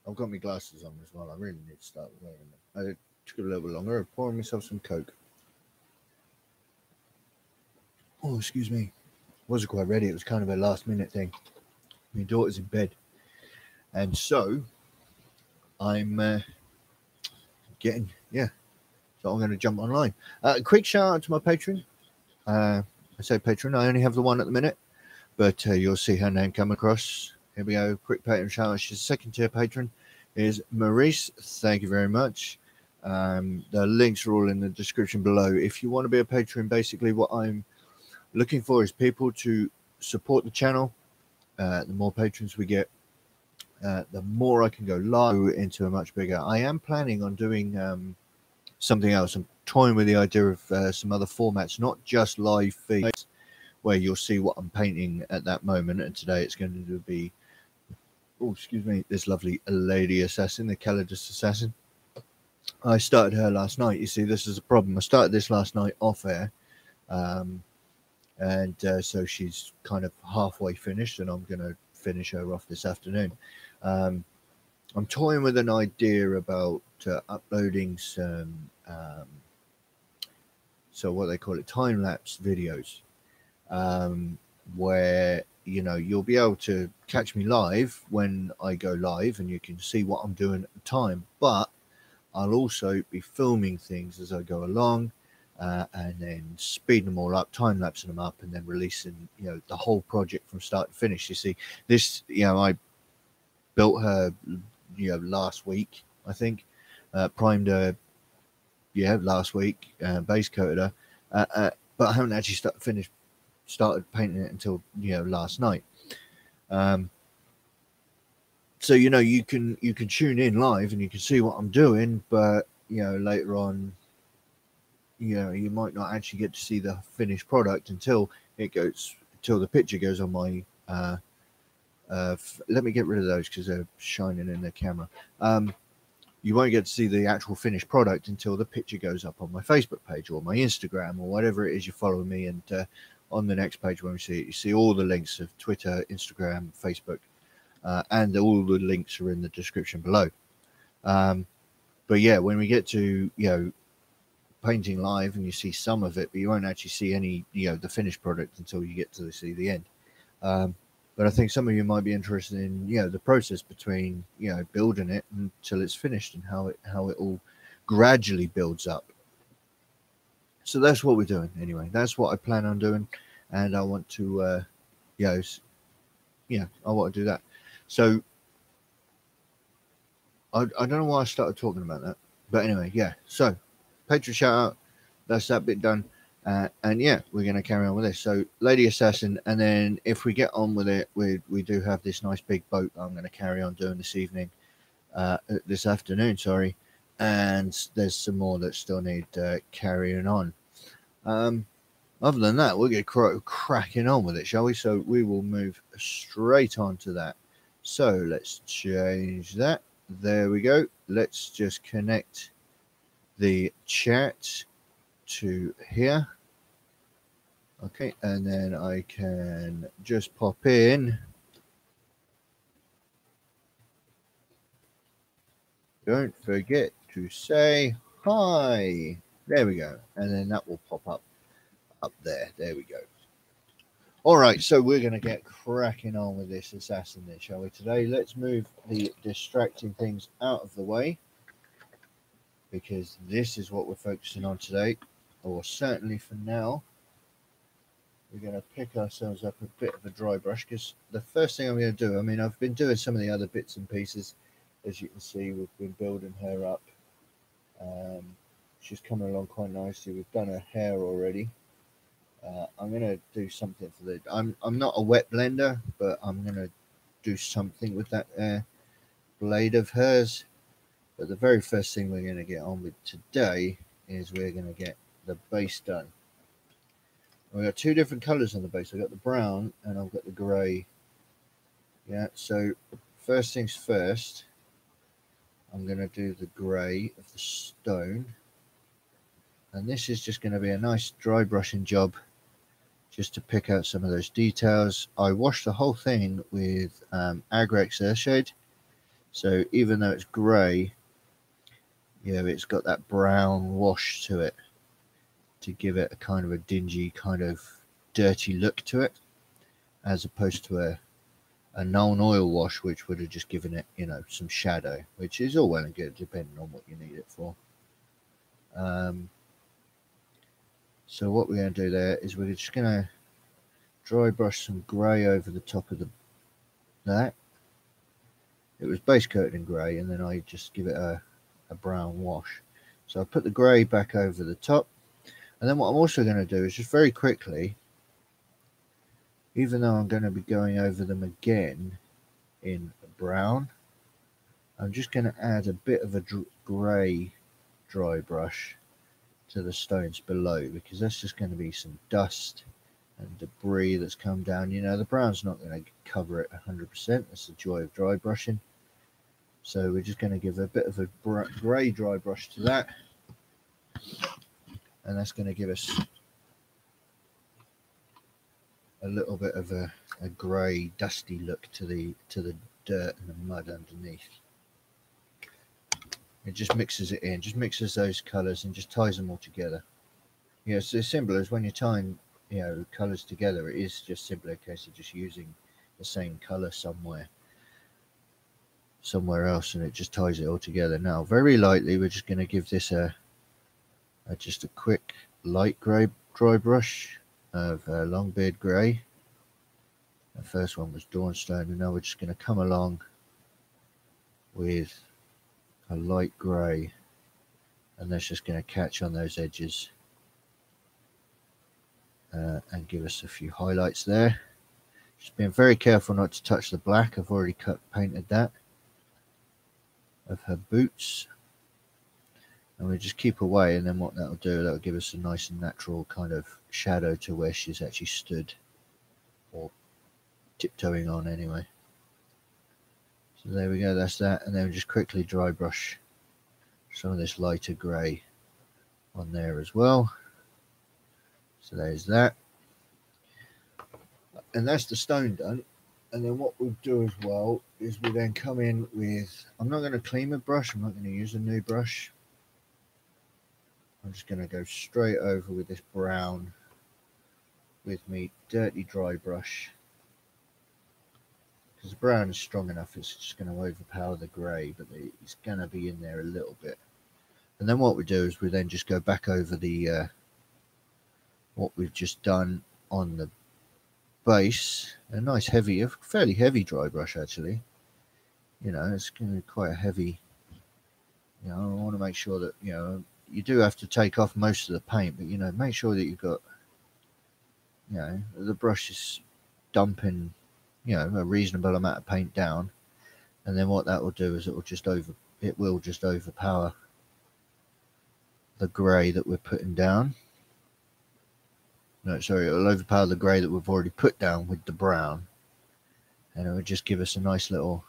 I've got my glasses on as well. I really need to start wearing them. It took a little bit longer. I'm pouring myself some Coke. Oh, excuse me. Wasn't quite ready. It was kind of a last minute thing. My daughter's in bed. And so I'm getting, yeah. So I'm going to jump online. Quick shout out to my patron. I say patron. I only have the one at the minute. But you'll see her name come across. Here we go. Quick patron shout out. She's a second tier patron. Is Maurice. Thank you very much. The links are all in the description below. If you want to be a patron, basically what I'm looking for is people to support the channel. The more patrons we get, the more I can go live into a much bigger. I am planning on doing something else. I'm toying with the idea of some other formats, not just live feeds where you'll see what I'm painting at that moment. And today it's going to be, oh, excuse me, this lovely lady assassin, the Callidus Assassin. I started her last night. You see, this is a problem. I started this last night off air. So she's kind of halfway finished, and I'm going to finish her off this afternoon. I'm toying with an idea about uploading some, so what they call it, time-lapse videos, where, you know, you'll be able to catch me live when I go live, and you can see what I'm doing at the time, but I'll also be filming things as I go along, and then speeding them all up, time-lapsing them up, and then releasing, you know, the whole project from start to finish. You see, this, you know, I built her, you know, last week, I think, primed her, yeah, last week, base coated her, but I haven't actually started painting it until, you know, last night. So, you know, you can tune in live and you can see what I'm doing, but, you know, later on, you know, you might not actually get to see the finished product until the picture goes on my, let me get rid of those because they're shining in the camera. You won't get to see the actual finished product until the picture goes up on my Facebook page or my Instagram or whatever it is you follow me. And on the next page, when we see it, you see all the links of Twitter, Instagram, Facebook, and all the links are in the description below. But yeah, when we get to, you know, painting live, and you see some of it, but you won't actually see any, you know, the finished product until you get to see the end. But I think some of you might be interested in, you know, the process between, you know, building it until it's finished and how it all gradually builds up. So that's what we're doing anyway. That's what I plan on doing, and I want to, I want to do that. So I don't know why I started talking about that, but anyway, yeah. So Patreon shout out. That's that bit done. And yeah, we're going to carry on with this. So Lady Assassin, and then if we get on with it, we do have this nice big boat I'm going to carry on doing this afternoon, sorry. And there's some more that still need carrying on. Other than that, we'll get cracking on with it, shall we? So we will move straight on to that. So let's change that. There we go. Let's just connect the chat to here. Okay, and then I can just pop in. Don't forget to say hi. There we go. And then that will pop up there. There we go. All right, so we're going to get cracking on with this assassin then, shall we, today? Let's move the distracting things out of the way, because this is what we're focusing on today, or certainly for now. We're going to pick ourselves up a bit of a dry brush, because the first thing I'm going to do, I mean, I've been doing some of the other bits and pieces. As you can see, we've been building her up. She's coming along quite nicely. We've done her hair already. I'm going to do something for the... I'm not a wet blender, but I'm going to do something with that blade of hers. But the very first thing we're going to get on with today is we're going to get the base done. We've got two different colours on the base. I've got the brown and I've got the grey. Yeah, so first things first, I'm going to do the grey of the stone. And this is just going to be a nice dry brushing job, just to pick out some of those details. I washed the whole thing with Agrex Earthshade, So even though it's grey, it's got that brown wash to it to give it a kind of a dingy, kind of dirty look to it, as opposed to a non-oil wash, which would have just given it, some shadow, which is all well and good depending on what you need it for. So what we're going to do there is we're just going to dry brush some grey over the top of that. It was base coated in grey, and then I just give it a brown wash. So I put the grey back over the top, and then what I'm also going to do is just very quickly, even though I'm going to be going over them again in brown, I'm just going to add a bit of a grey dry brush to the stones below, because that's just going to be some dust and debris that's come down. The brown's not going to cover it 100%. That's the joy of dry brushing. So we're just going to give a bit of a grey dry brush to that, and that's going to give us a little bit of a grey, dusty look to the dirt and the mud underneath. It just mixes it in, just mixes those colours and just ties them all together. It's as simple as when you're tying, colours together. It is just simply a case of just using the same colour somewhere else, and it just ties it all together. Now, very lightly, we're just going to give this just a quick light grey dry brush of Longbeard Grey. The first one was Dawnstone, and now we're just going to come along with a light grey, and that's just going to catch on those edges and give us a few highlights there. Just being very careful not to touch the black. I've already painted that of her boots, and we just keep away, and then what that'll do, that'll give us a nice and natural kind of shadow to where she's actually stood, or tiptoeing on anyway. So there we go, that's that. And then we just quickly dry brush some of this lighter grey on there as well. So there's that, and that's the stone done. And then what we'll do as well is we then come in with, I'm not going to clean the brush, I'm not going to use a new brush. I'm just going to go straight over with this brown with me dirty dry brush, because the brown is strong enough, it's just going to overpower the grey, but it's going to be in there a little bit. And then what we do is we then just go back over the what we've just done on the base, a nice heavy, fairly heavy dry brush actually. It's going to be quite a heavy. I want to make sure that you do have to take off most of the paint, but make sure that you've got the brush is dumping a reasonable amount of paint down, and then what that will do is it will just overpower the grey that we're putting down. No, sorry, it'll overpower the grey that we've already put down with the brown, and it will just give us a nice little.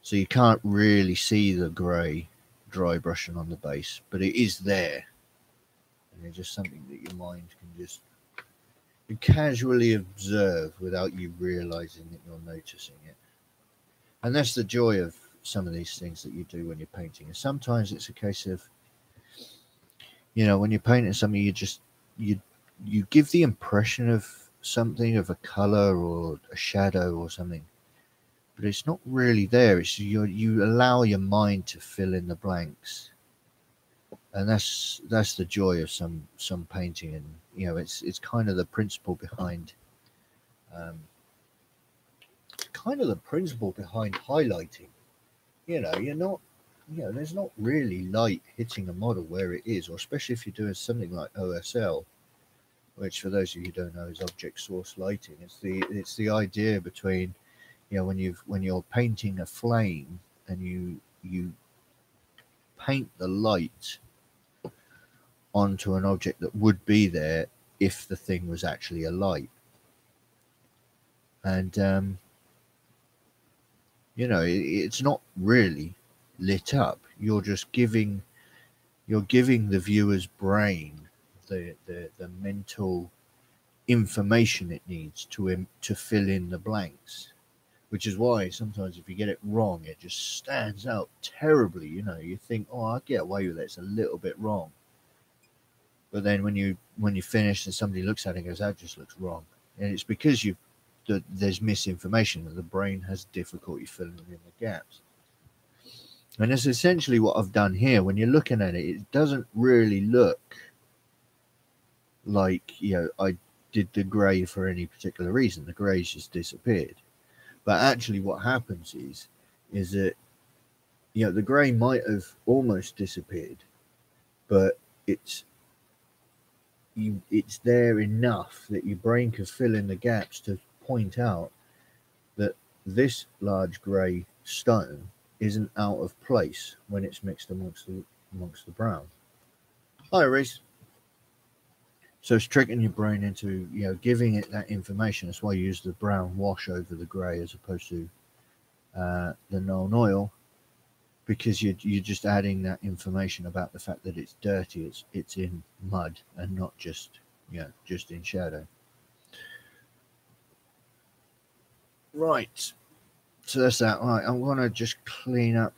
So you can't really see the grey dry brushing on the base, but it is there, and it's just something that your mind can just casually observe without you realising that you're noticing it. And that's the joy of some of these things that you do when you're painting. And sometimes it's a case of, when you're painting something, you give the impression of something, of a colour or a shadow or something, but it's not really there. It's you allow your mind to fill in the blanks, and that's the joy of some painting. And it's kind of the principle behind highlighting. You're not, there's not really light hitting a model where it is, or especially if you're doing something like OSL, which for those of you who don't know is object source lighting. It's the idea between, when you're painting a flame and you paint the light onto an object that would be there if the thing was actually a light. And it's not really lit up. You're just giving the viewer's brain the mental information it needs to fill in the blanks. which is why sometimes if you get it wrong, it just stands out terribly. You know, you think, oh, I'll get away with it. It's a little bit wrong. But then when you finish and somebody looks at it and goes, that just looks wrong. And it's because there's misinformation that the brain has difficulty filling in the gaps. And that's essentially what I've done here. When you're looking at it, it doesn't really look like, you know, I did the grey for any particular reason. The grey's just disappeared. But actually what happens is that, you know, the grey might have almost disappeared, but it's there enough that your brain can fill in the gaps to point out that this large grey stone isn't out of place when it's mixed amongst the brown. Hi, Reese. So it's tricking your brain into, you know, giving it that information. That's why you use the brown wash over the grey as opposed to the non-oil, because you're just adding that information about the fact that it's dirty. It's in mud and not just, you know, just in shadow. Right. So that's that. Right, I'm going to just clean up.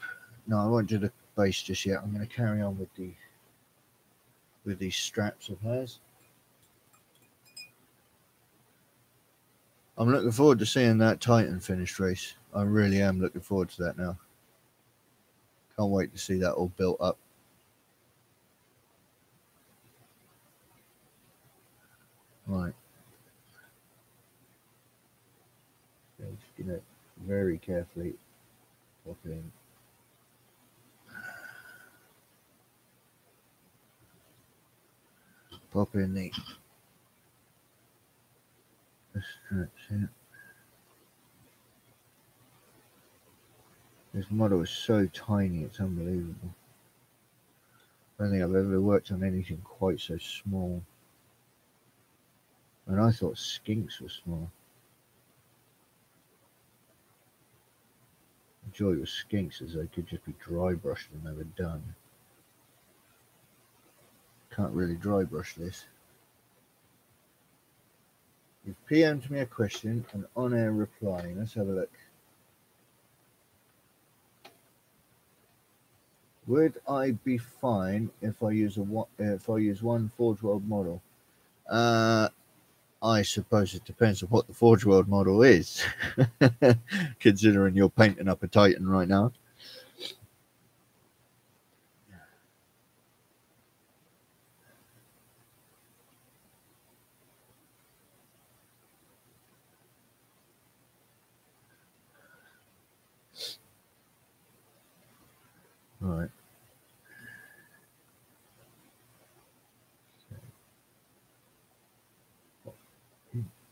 No, I won't do the base just yet. I'm going to carry on with these straps of hers. I'm looking forward to seeing that Titan finished race. I really am looking forward to that now. Can't wait to see that all built up. Right. So just going to very carefully pop in. Pop in the straps here. This model is so tiny, it's unbelievable. I don't think I've ever worked on anything quite so small. And I thought skinks were small. The joy with skinks is they could just be dry brushed and they were done. Can't really dry brush this. You've PM'd me a question and on-air reply. Let's have a look. Would I be fine if I use one Forge World model? I suppose it depends on what the Forge World model is. Considering you're painting up a Titan right now. Right.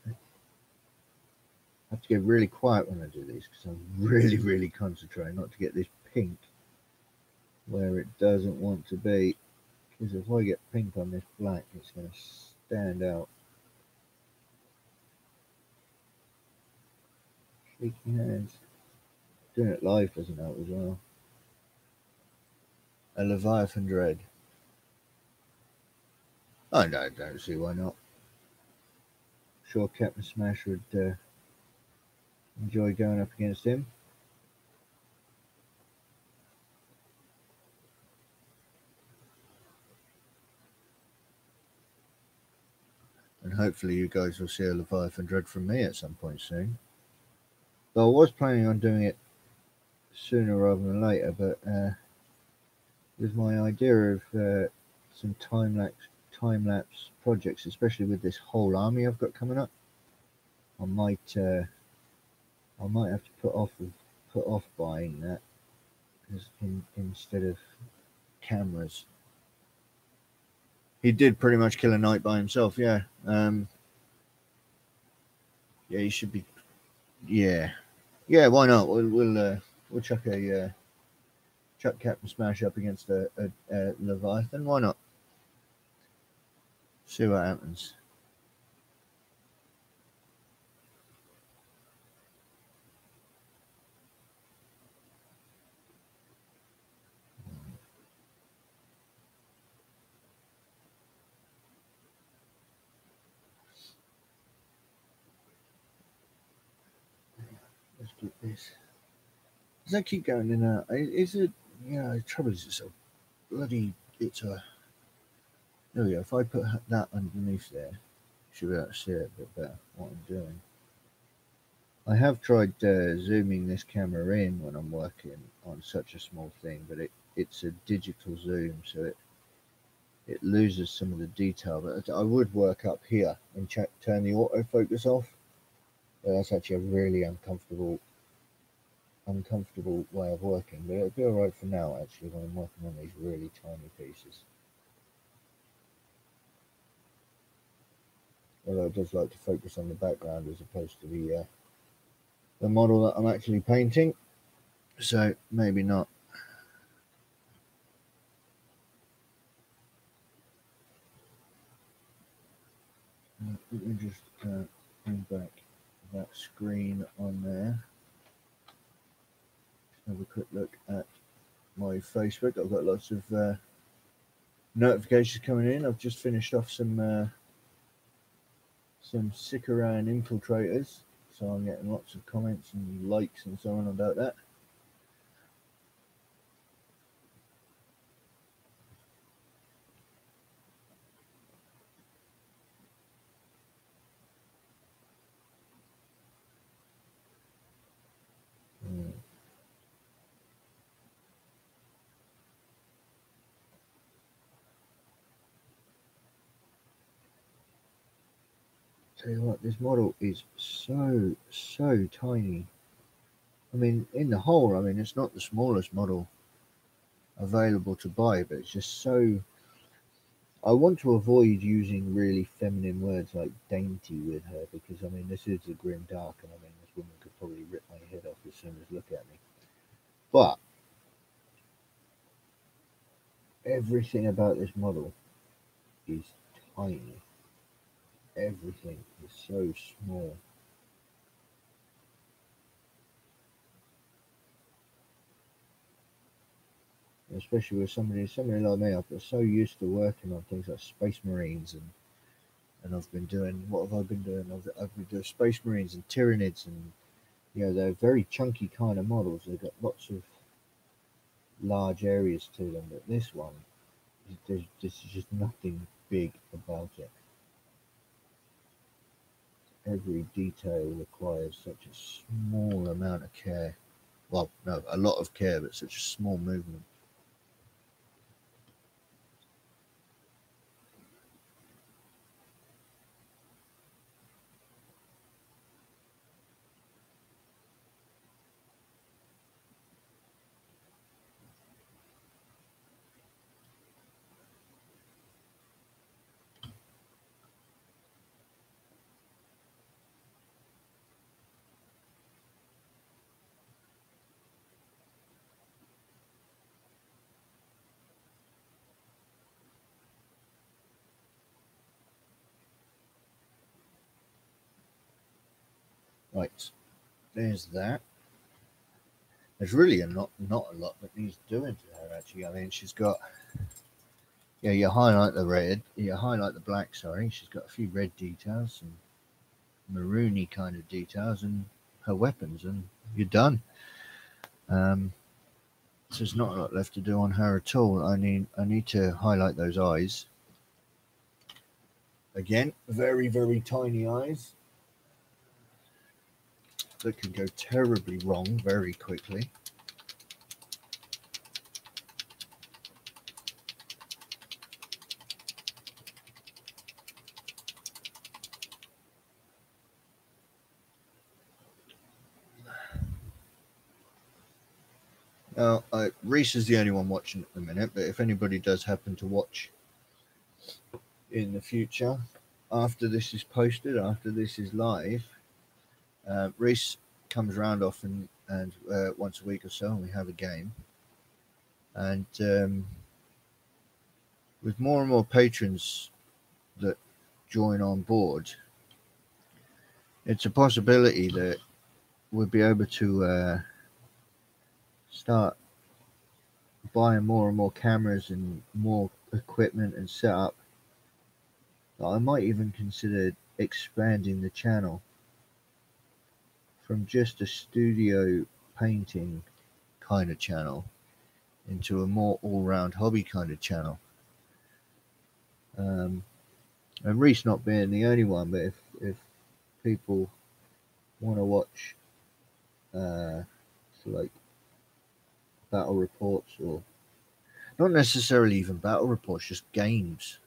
I have to get really quiet when I do these because I'm really concentrating not to get this pink where it doesn't want to be. Because if I get pink on this black, it's going to stand out. Shaky hands. Doing it live doesn't help as well. A Leviathan Dread. I don't see why not. Sure, Captain Smash would enjoy going up against him. And hopefully you guys will see a Leviathan Dread from me at some point soon. Though I was planning on doing it sooner rather than later, but with my idea of some time-lapse projects, especially with this whole army I've got coming up, I might have to put off buying that instead of cameras. He did pretty much kill a knight by himself. Yeah. Yeah, he should be. Yeah. Why not? We'll chuck Captain Smash up against a Leviathan. Why not? See what happens. Let's split this. Does that keep going in and out? Is it? Yeah, the trouble is it's a bloody. It's a. There we go. If I put that underneath there, you should be able to see it a bit better what I'm doing. I have tried zooming this camera in when I'm working on such a small thing, but it's a digital zoom, so it loses some of the detail. But I would work up here and turn the autofocus off. But that's actually a really uncomfortable way of working. But it'll be alright for now, actually, when I'm working on these really tiny pieces. Although it does like to focus on the background as opposed to the model that I'm actually painting. So maybe not. Let me just bring back that screen on there. Have a quick look at my Facebook. I've got lots of notifications coming in. I've just finished off some Sikaran infiltrators, so I'm getting lots of comments and likes and so on about that. Tell you what, this model is so tiny. I mean, in the whole, I mean, it's not the smallest model available to buy, but it's just so. I want to avoid using really feminine words like dainty with her, because I mean, this is a grim dark, and I mean, this woman could probably rip my head off as soon as look at me. But everything about this model is tiny. Everything is so small. Especially with somebody like me, I've been so used to working on things like Space Marines, and I've been doing, what have I been doing? I've been doing Space Marines and Tyranids, and you know, they're very chunky kind of models. They've got lots of large areas to them, but this one, there's just nothing big about it. Every detail requires such a small amount of care. Well, no, a lot of care, but such a small movement. Right, there's that. There's really not a lot that needs doing to her, actually. I mean, she's got, yeah, you highlight the black, sorry. She's got a few red details, some maroony kind of details, and her weapons, and you're done. So there's not a lot left to do on her at all. I need to highlight those eyes. Again, very tiny eyes that can go terribly wrong very quickly. Now, Reese is the only one watching at the minute, but if anybody does happen to watch in the future, after this is posted, after this is live, Reese comes around often and once a week or so, and we have a game. And with more and more patrons that join on board, it's a possibility that we'll be able to start buying more and more cameras and more equipment and setup. I might even consider expanding the channel from just a studio painting kind of channel into a more all-round hobby kind of channel. And Reese not being the only one, but if people want to watch like battle reports, or not necessarily even battle reports, just games,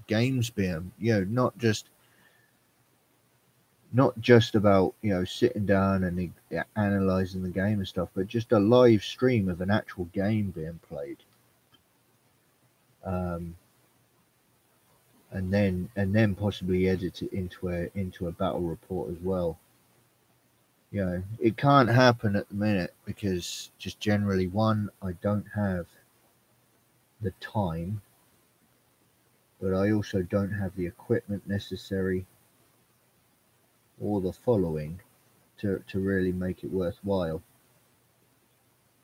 games being, not just about, sitting down and analyzing the game and stuff, but just a live stream of an actual game being played. And then possibly edit it into a battle report as well. It can't happen at the minute because just generally, one, I don't have the time, but I also don't have the equipment necessary or the following to really make it worthwhile.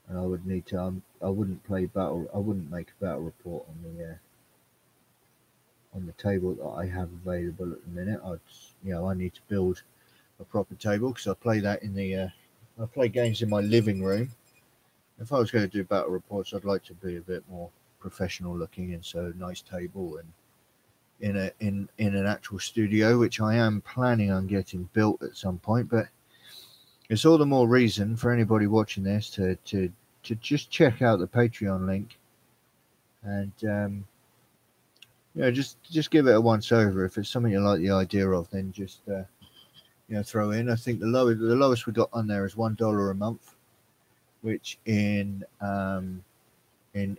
And I would need to. I wouldn't make a battle report on the table that I have available at the minute. I need to build a proper table because I play that I play games in my living room. If I was going to do battle reports, I'd like to be a bit more professional looking, and so nice table and in an actual studio, which I am planning on getting built at some point. But it's all the more reason for anybody watching this to just check out the Patreon link and just give it a once over. If it's something you like the idea of, then just throw in. I think the lowest we got on there is $1 a month, which in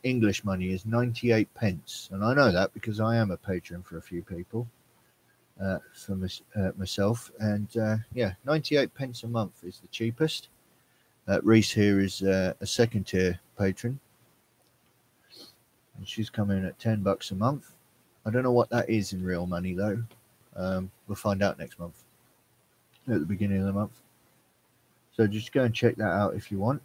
English money is 98 pence. And I know that because I am a patron for a few people, for myself. And 98 pence a month is the cheapest. Reese here is a second tier patron, and she's coming in at $10 a month. I don't know what that is in real money though. We'll find out next month, at the beginning of the month. So just go and check that out if you want.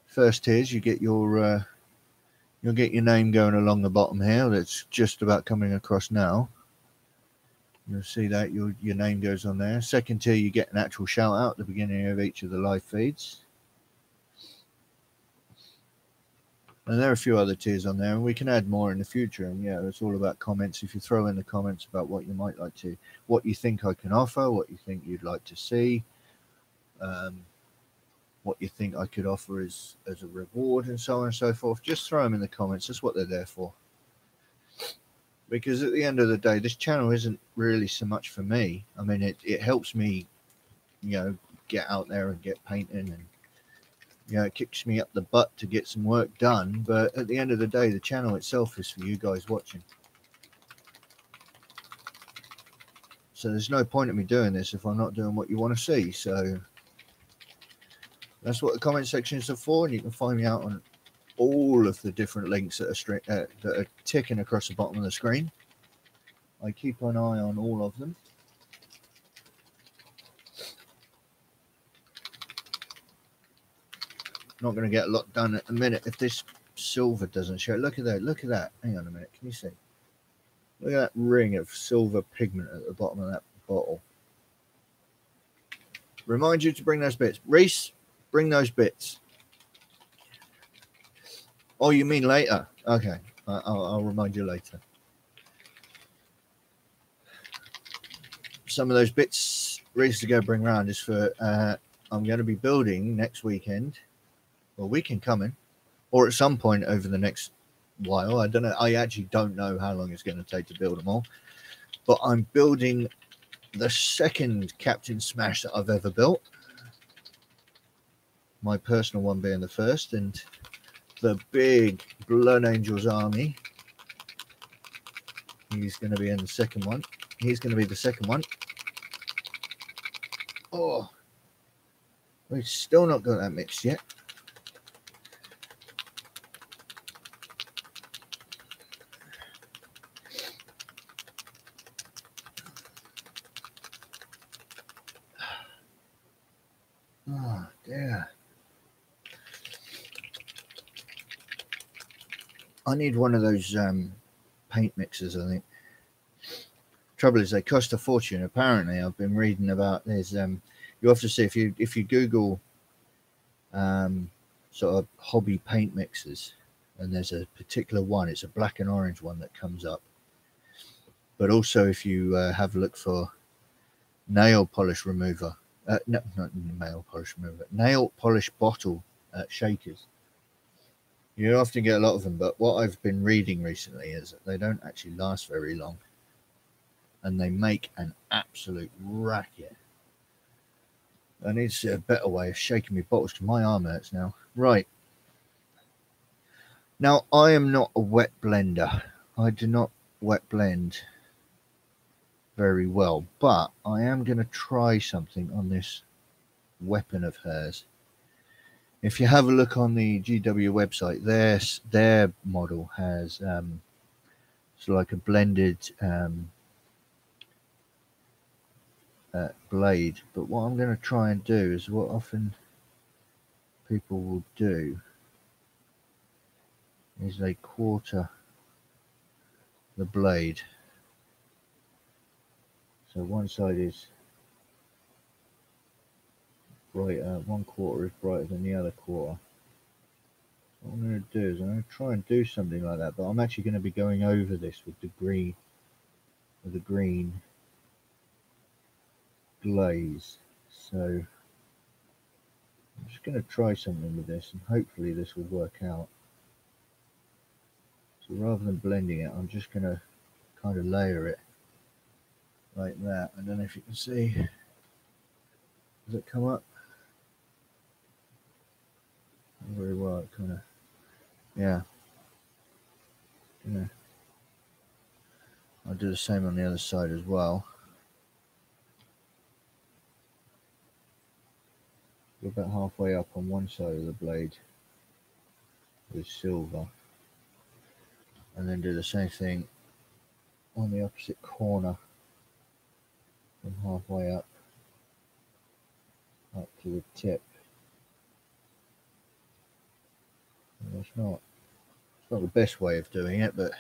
First tiers, you get you'll get your name going along the bottom here. That's just about coming across now. You'll see that your name goes on there. Second tier, you get an actual shout out at the beginning of each of the live feeds. And there are a few other tiers on there, and we can add more in the future. And it's all about comments. If you throw in the comments about what you might like to, what you think I can offer, what you think you'd like to see, what you think I could offer as a reward, and so on and so forth, just throw them in the comments. That's what they're there for. Because at the end of the day, this channel isn't really so much for me. I mean, it helps me, get out there and get painting, and it kicks me up the butt to get some work done. But at the end of the day, the channel itself is for you guys watching. So there's no point in me doing this if I'm not doing what you want to see. So that's what the comment sections are for, and you can find me out on all of the different links that are ticking across the bottom of the screen. I keep an eye on all of them. Not going to get a lot done at the minute if this silver doesn't show. Look at that. Look at that. Hang on a minute. Can you see? Look at that ring of silver pigment at the bottom of that bottle. Remind you to bring those bits. Reese, bring those bits. Oh, you mean later? Okay. I'll remind you later. Some of those bits Reese to go bring around is for I'm going to be building next weekend. Well, weekend coming, or at some point over the next while. I don't know. I actually don't know how long it's going to take to build them all. But I'm building the second Captain Smash that I've ever built. My personal one being the first, and the big Blood Angels army. He's going to be in the second one. He's going to be the second one. Oh, we've still not got that mixed yet. Oh, dear. I need one of those paint mixers, I think. trouble is they cost a fortune. Apparently, I've been reading about there's you have to see if you Google sort of hobby paint mixers, and there's a particular one. It's a black and orange one that comes up. But also, if you have a look for nail polish remover, no, not nail polish remover, nail polish bottle shakers. You often get a lot of them, but what I've been reading recently is that they don't actually last very long, and they make an absolute racket. I need to see a better way of shaking my bottles because my arm hurts now. Right. Now, I am not a wet blender. I do not wet blend very well, but I am going to try something on this weapon of hers. If you have a look on the GW website, their model has sort of like a blended blade. But what I'm going to try and do is what often people will do is they quarter the blade. So one side is brighter, one quarter is brighter than the other quarter. What I'm going to do is I'm going to try and do something like that, but I'm actually going to be going over this with the green glaze. So I'm just going to try something with this, and hopefully this will work out. So rather than blending it, I'm just going to kind of layer it like that. I don't know if you can see. Does it come up? Not very well. It kind of, yeah. I'll do the same on the other side as well. Go about halfway up on one side of the blade with silver, and then do the same thing on the opposite corner from halfway up to the tip. And it's not the best way of doing it, but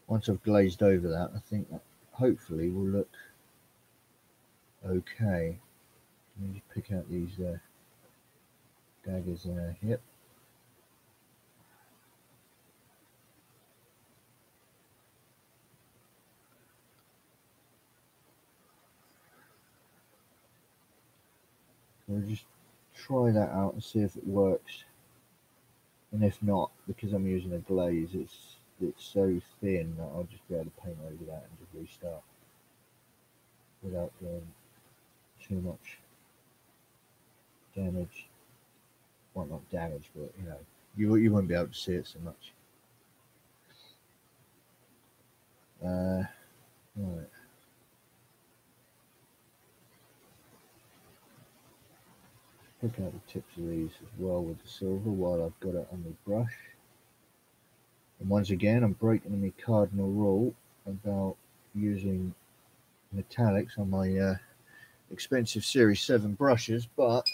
once I've glazed over that, I think that hopefully will look okay. Let me just pick out these daggers there. Yep. So we'll just try that out and see if it works. And if not, because I'm using a glaze, it's so thin that I'll just be able to paint over that and just restart without doing too much damage. Well, not damage, but you won't be able to see it so much. Right. Pick out the tips of these as well with the silver while I've got it on the brush. And once again, I'm breaking my cardinal rule about using metallics on my expensive Series 7 brushes, but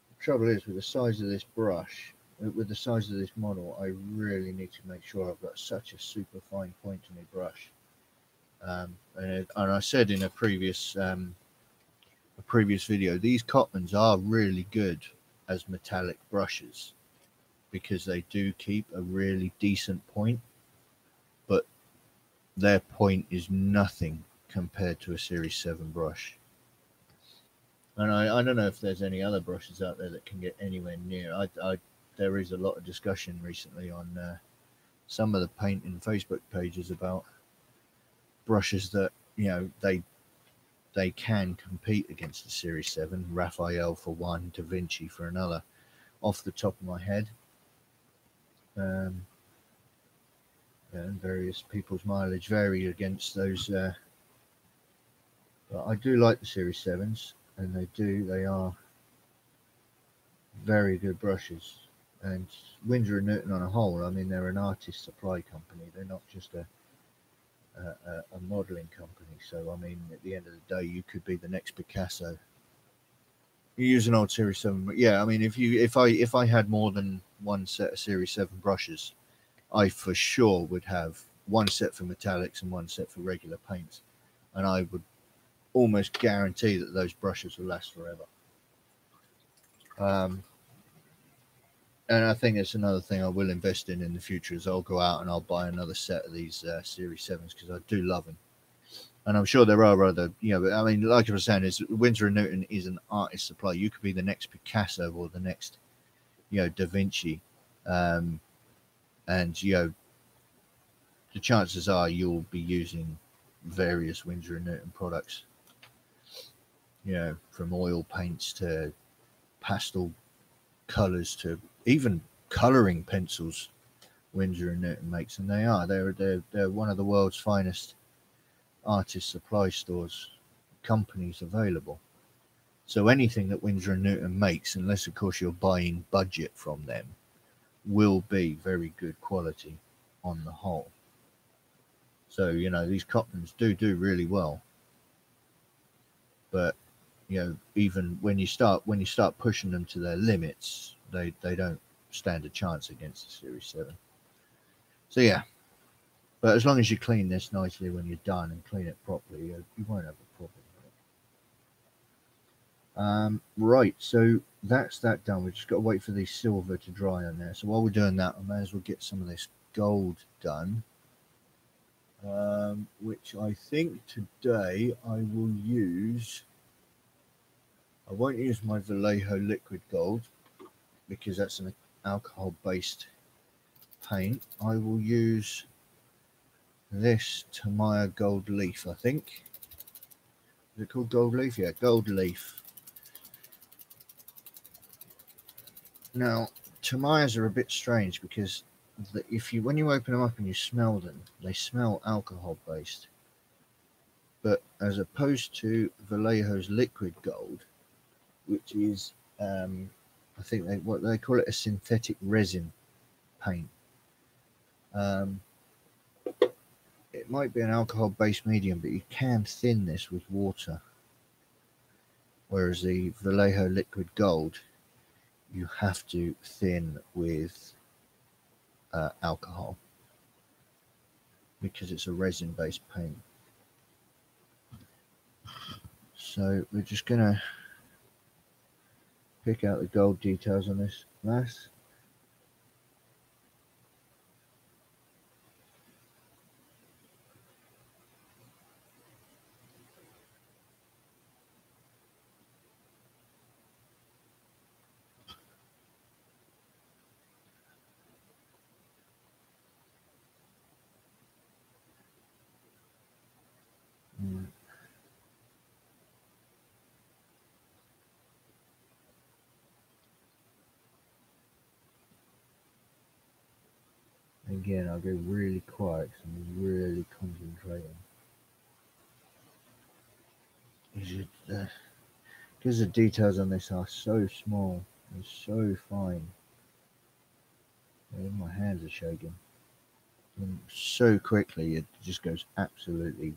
the trouble is with the size of this brush, with the size of this model, I really need to make sure I've got such a super fine point to my brush. And I said in a previous video, these Cotmans are really good as metallic brushes because they do keep a really decent point, but their point is nothing compared to a Series 7 brush. And I don't know if there's any other brushes out there that can get anywhere near. There is a lot of discussion recently on some of the painting Facebook pages about brushes that they can compete against the Series 7. Raphael for one, Da Vinci for another. Off the top of my head, and various people's mileage vary against those. But I do like the Series 7s, and they are very good brushes. And Winsor & Newton on a whole, I mean, they're an artist supply company. They're not just a modeling company. So I mean, at the end of the day, you could be the next Picasso. You use an old Series 7, but yeah, I mean, if I had more than one set of Series 7 brushes, I for sure would have one set for metallics and one set for regular paints, and I would almost guarantee that those brushes will last forever. And I think it's another thing I will invest in the future is I'll go out and I'll buy another set of these Series 7s because I do love them. And I'm sure there are other, but I mean, like I was saying, is Winsor & Newton is an artist supply. You could be the next Picasso or the next, Da Vinci. And, the chances are you'll be using various Winsor & Newton products, from oil paints to pastel colors to even coloring pencils. Winsor & Newton makes, and they're one of the world's finest artist supply stores companies available. So anything that Winsor & Newton makes, unless of course you're buying budget from them, will be very good quality on the whole. So these Cottons do really well, but even when you start pushing them to their limits, they don't stand a chance against the Series 7. So yeah, but as long as you clean this nicely when you're done and clean it properly, you won't have a problem with it. Right, so that's that done. We've just got to wait for the silver to dry on there. So while we're doing that, I may as well get some of this gold done, which I think today I will use. I won't use my Vallejo liquid gold because that's an alcohol-based paint. I will use this Tamiya Gold Leaf, I think. Is it called Gold Leaf? Yeah, Gold Leaf. Now, Tamiyas are a bit strange because when you open them up and you smell them, they smell alcohol-based. But as opposed to Vallejo's liquid gold, which is, I think what they call it, a synthetic resin paint. It might be an alcohol-based medium, but you can thin this with water. Whereas the Vallejo liquid gold, you have to thin with alcohol because it's a resin-based paint. So we're just gonna pick out the gold details on this glass. Again, I'll go really quiet because I'm really concentrating. Because the details on this are so small and so fine. My hands are shaking. And so quickly, it just goes absolutely,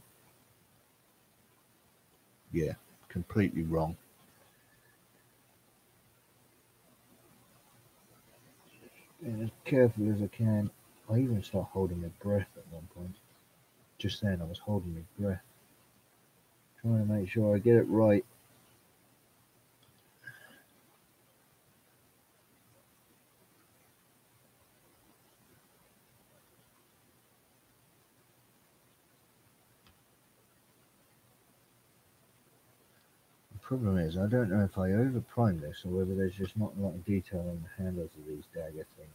completely wrong. And as careful as I can. I even start holding my breath at one point. Just then, I was holding my breath, trying to make sure I get it right. The problem is, I don't know if I over-prime this or whether there's just not a lot of detail on the handles of these dagger things.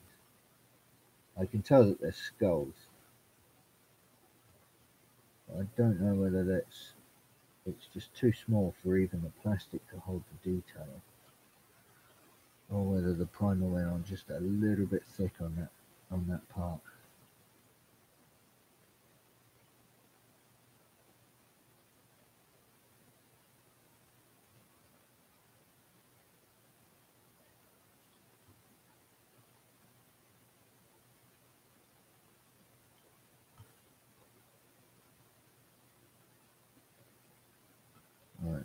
I can tell that they're skulls. I don't know whether it's just too small for even the plastic to hold the detail, or whether the primer went on just a little bit thick on that part. Right.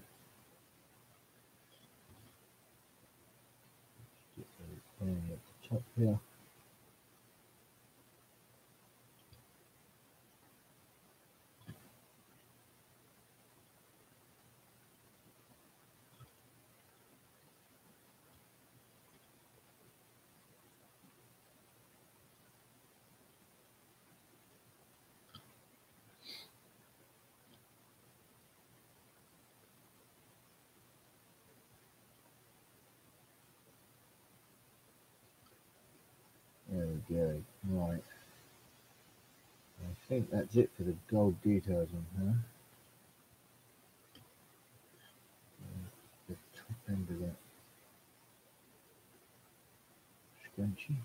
Get those down at the top here. go. Right. I think that's it for the gold details on her. The top end of that scrunchie.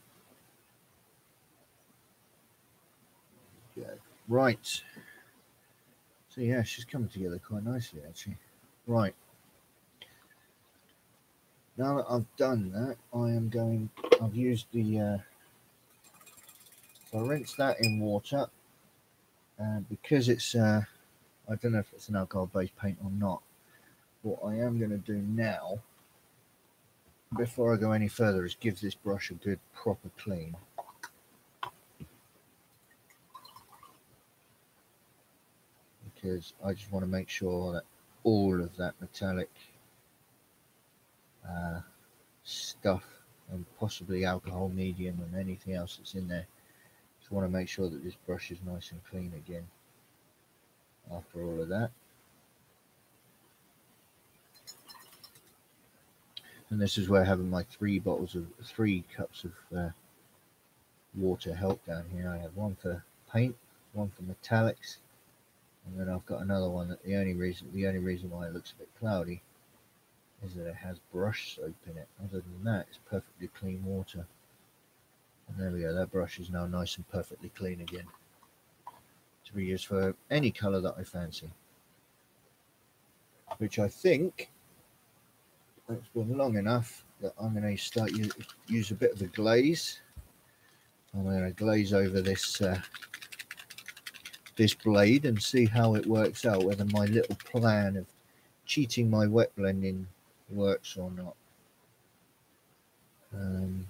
Go. Right. So yeah, she's coming together quite nicely actually. Right. Now that I've done that, I've used the, so I rinsed that in water, and because it's, I don't know if it's an alcohol-based paint or not, what I am going to do now, before I go any further, is give this brush a good proper clean. Because I just want to make sure that all of that metallic stuff and possibly alcohol medium and anything else that's in there, just want to make sure that this brush is nice and clean again after all of that. And this is where having my 3 cups of water help down here. I have one for paint, one for metallics, and then I've got another one that the only reason why it looks a bit cloudy is that it has brush soap in it. Other than that, it's perfectly clean water. And there we go, that brush is now nice and perfectly clean again, to be used for any colour that I fancy. Which I think it's been long enough that I'm going to start use a bit of a glaze. I'm going to glaze over this this blade and see how it works out, whether my little plan of cheating my wet blending works or not. Some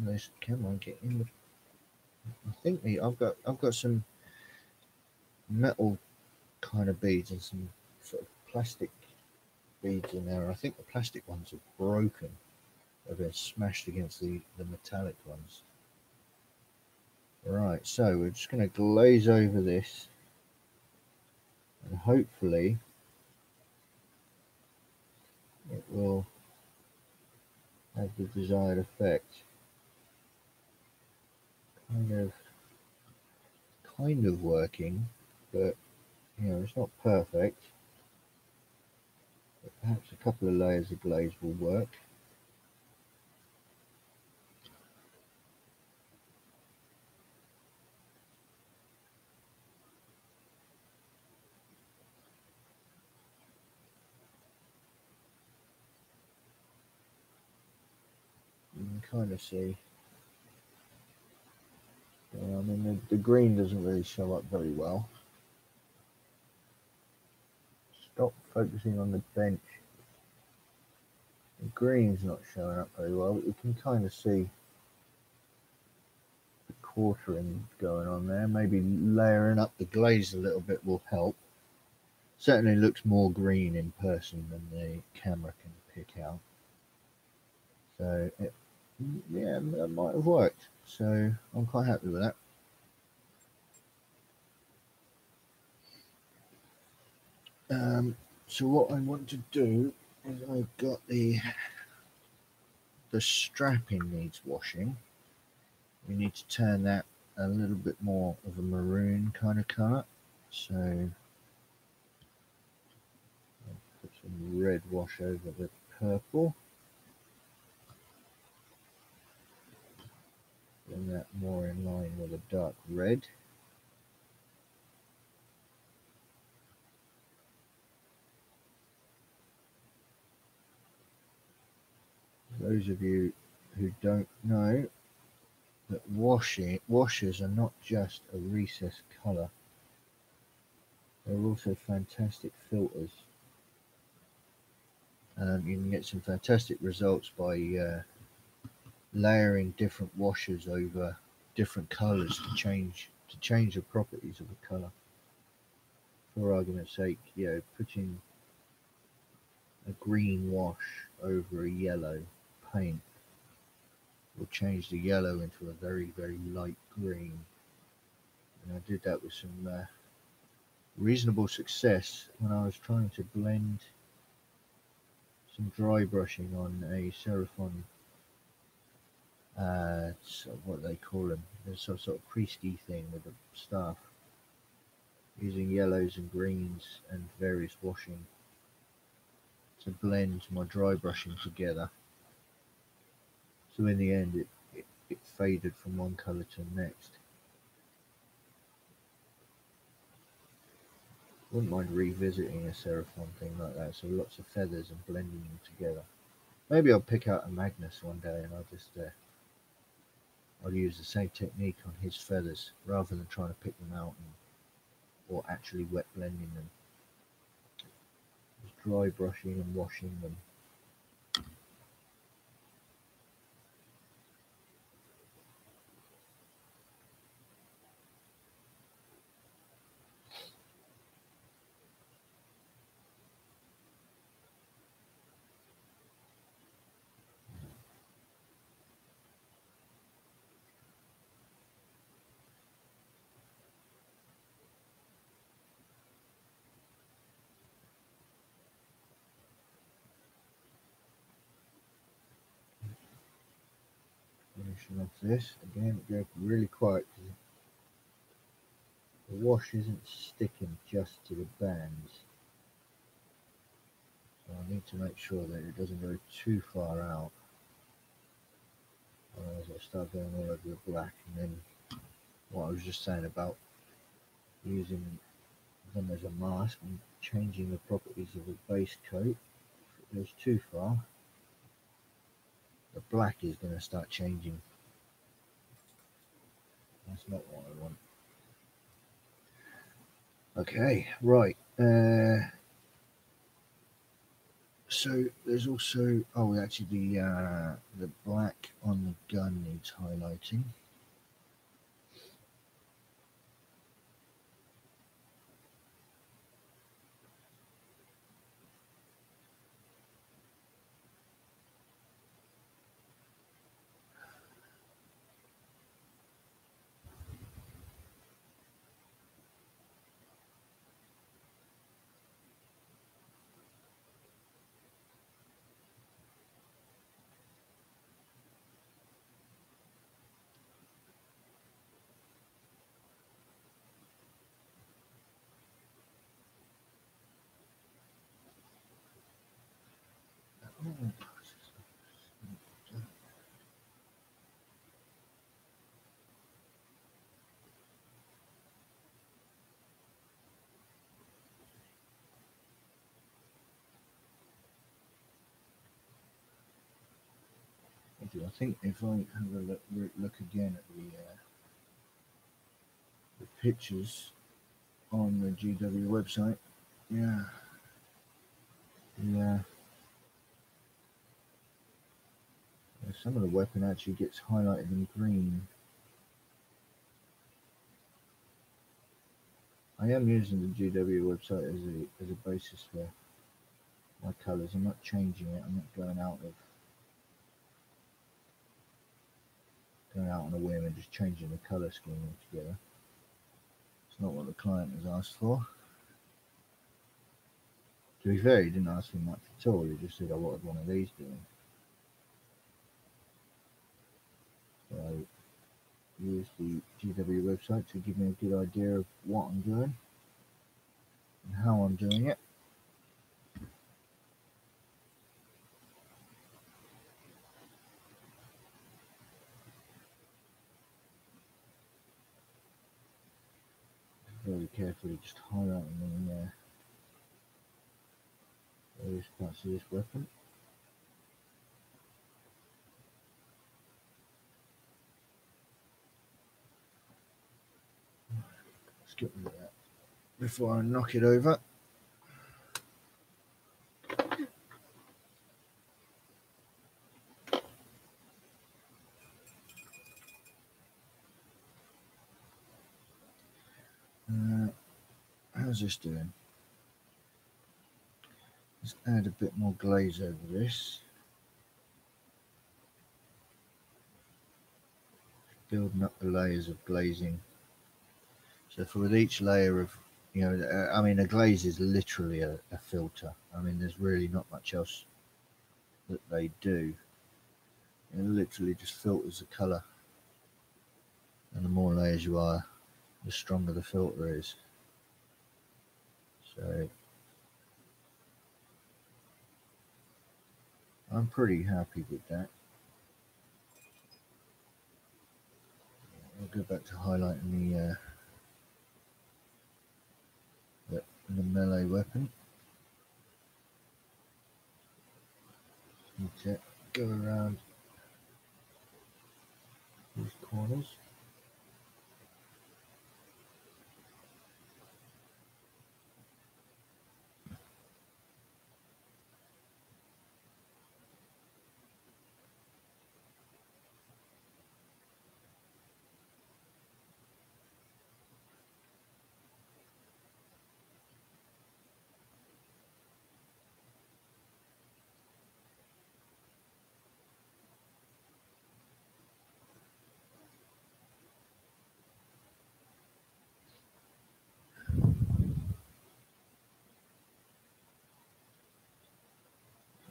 of this camera get in with, I think I've got some metal kind of beads and some sort of plastic beads in there. I think the plastic ones are broken. They've been smashed against the metallic ones. Right, so we're just going to glaze over this, and hopefully it will have the desired effect. Kind of working, but you know, it's not perfect. But perhaps a couple of layers of glaze will work. You can kind of see. Yeah, I mean, the green doesn't really show up very well. Stop focusing on the bench. The green's not showing up very well, but you can kind of see the quartering going on there. Maybe layering up the glaze a little bit will help. Certainly looks more green in person than the camera can pick out. So, yeah, that might have worked. So, I'm quite happy with that. So what I want to do is I've got the strapping needs washing. We need to turn that a little bit more of a maroon kind of colour. So I'll put some red wash over the purple. Bring that more in line with a dark red. Those of you who don't know that washes are not just a recessed colour, they're also fantastic filters. You can get some fantastic results by layering different washes over different colours to change the properties of a colour. For argument's sake, you know, putting a green wash over a yellow paint will change the yellow into a very, very light green. And I did that with some reasonable success when I was trying to blend some dry brushing on a Seraphon So what they call them, there's some sort of priesty thing with the staff, using yellows and greens and various washing to blend my dry brushing together. So in the end it faded from one colour to the next. Wouldn't mind revisiting a Seraphon thing like that, so lots of feathers and blending them together. Maybe I'll pick out a Magnus one day and I'll use the same technique on his feathers rather than trying to pick them out or actually wet blending them. Just dry brushing and washing them. Finishing off this again, go really quiet because the wash isn't sticking just to the bands, so I need to make sure that it doesn't go too far out, otherwise I'll start going all over the black. And then what I was just saying about using them as a mask and changing the properties of the base coat, if it goes too far, the black is going to start changing. That's not what I want. Okay, right. So there's also, actually the black on the gun needs highlighting. I think if I have a look again at the pictures on the GW website, some of the weapon actually gets highlighted in green. I am using the GW website as a basis for my colours. I'm not changing it. I'm not going out on a whim and just changing the colour scheme altogether. It's not what the client has asked for. To be fair, he didn't ask me much at all. He just said I wanted one of these doing. So I used the GW website to give me a good idea of what I'm doing and how I'm doing it. Very carefully just highlighting the various parts of this weapon. Let's get rid of that before I knock it over. How's this doing? Let's add a bit more glaze over this. Building up the layers of glazing. So for with each layer of, I mean, a glaze is literally a filter. I mean, there's really not much else that they do. It literally just filters the colour, and the more layers you are, the stronger the filter is. So I'm pretty happy with that. I'll go back to highlighting the melee weapon. Need to go around these corners.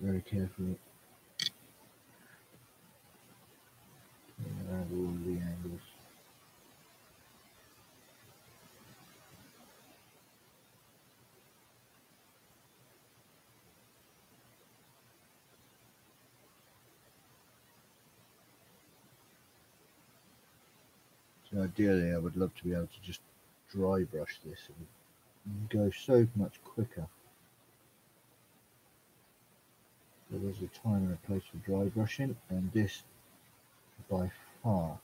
Very carefully around all the angles. So ideally I would love to be able to just dry brush this and go so much quicker. So there's a time and a place for dry brushing, and this by far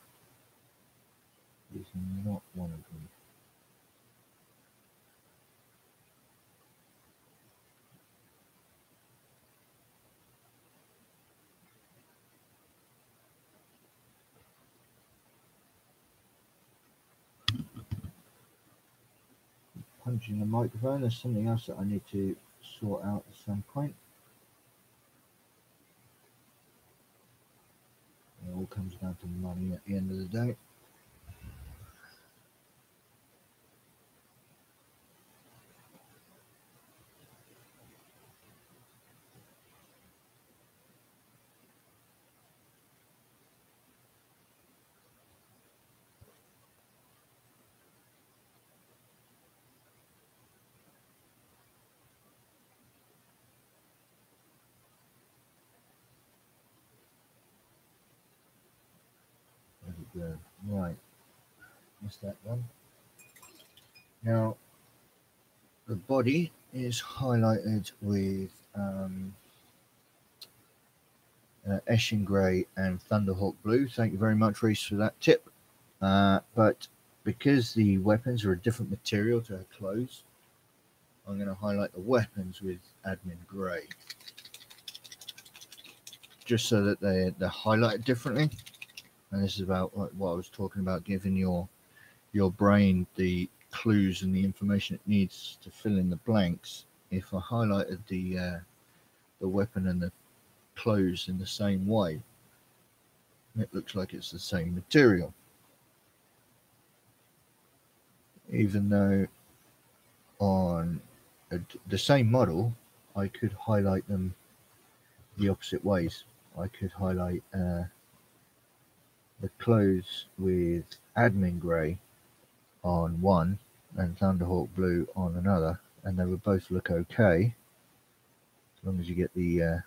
is not one of them. Punching the microphone, there's something else that I need to sort out at some point. It all comes down to money at the end of the day. There we go. Right, that's that one. Now the body is highlighted with Eshin Grey and Thunderhawk Blue. Thank you very much, Reese, for that tip. But because the weapons are a different material to her clothes, I'm going to highlight the weapons with Admin Grey, just so that they're highlighted differently. And this is about what I was talking about, giving your brain the clues and the information it needs to fill in the blanks. If I highlighted the weapon and the clothes in the same way, it looks like it's the same material, even though on the same model I could highlight them the opposite ways. I could highlight the clothes with Admin Grey on one and Thunderhawk Blue on another, and they would both look okay as long as you get the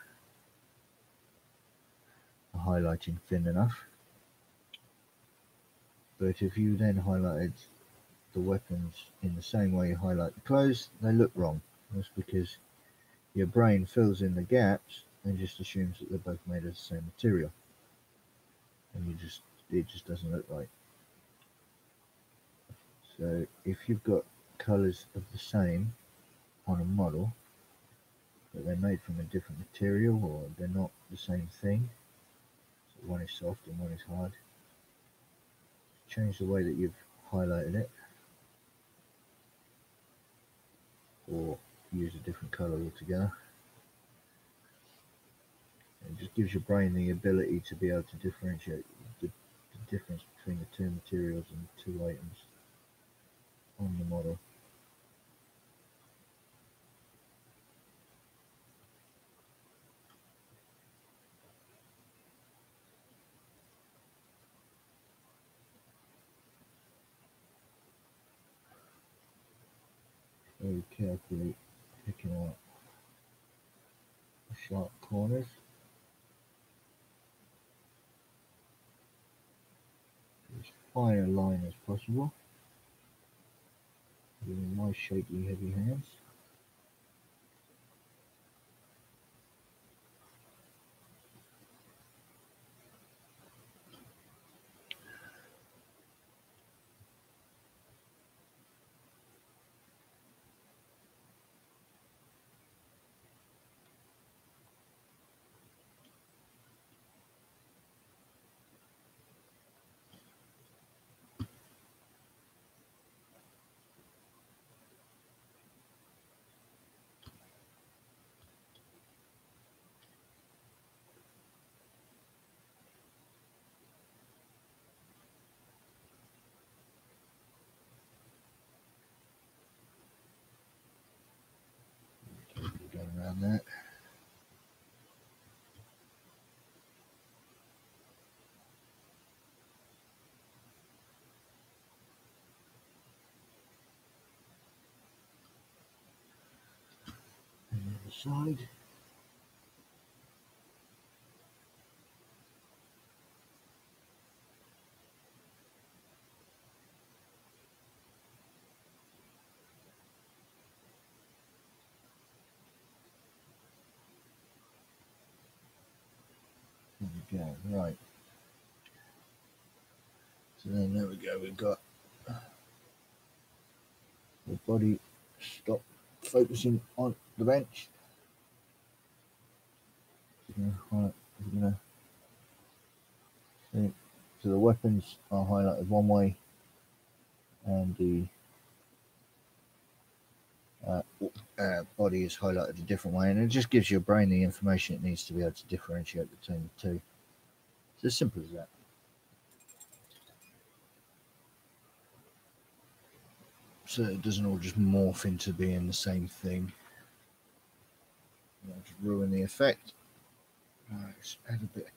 highlighting thin enough. But if you then highlighted the weapons in the same way you highlight the clothes, they look wrong. That's because your brain fills in the gaps and just assumes that they're both made of the same material, and it just doesn't look right. So if you've got colors of the same on a model, but they're made from a different material, or they're not the same thing, so one is soft and one is hard, change the way that you've highlighted it, or use a different color altogether. It just gives your brain the ability to be able to differentiate the difference between the two materials and the two items on the model. very carefully picking out the sharp corners. As fine a line as possible using my shapely heavy hands. Going around that. And the other side. There we go, right. So then there we go, we've got the body stop focusing on the bench. So the weapons are highlighted one way and the body is highlighted a different way, and it just gives your brain the information it needs to be able to differentiate between the two. It's as simple as that. So it doesn't all just morph into being the same thing. Just ruin the effect. Right, let's add a bit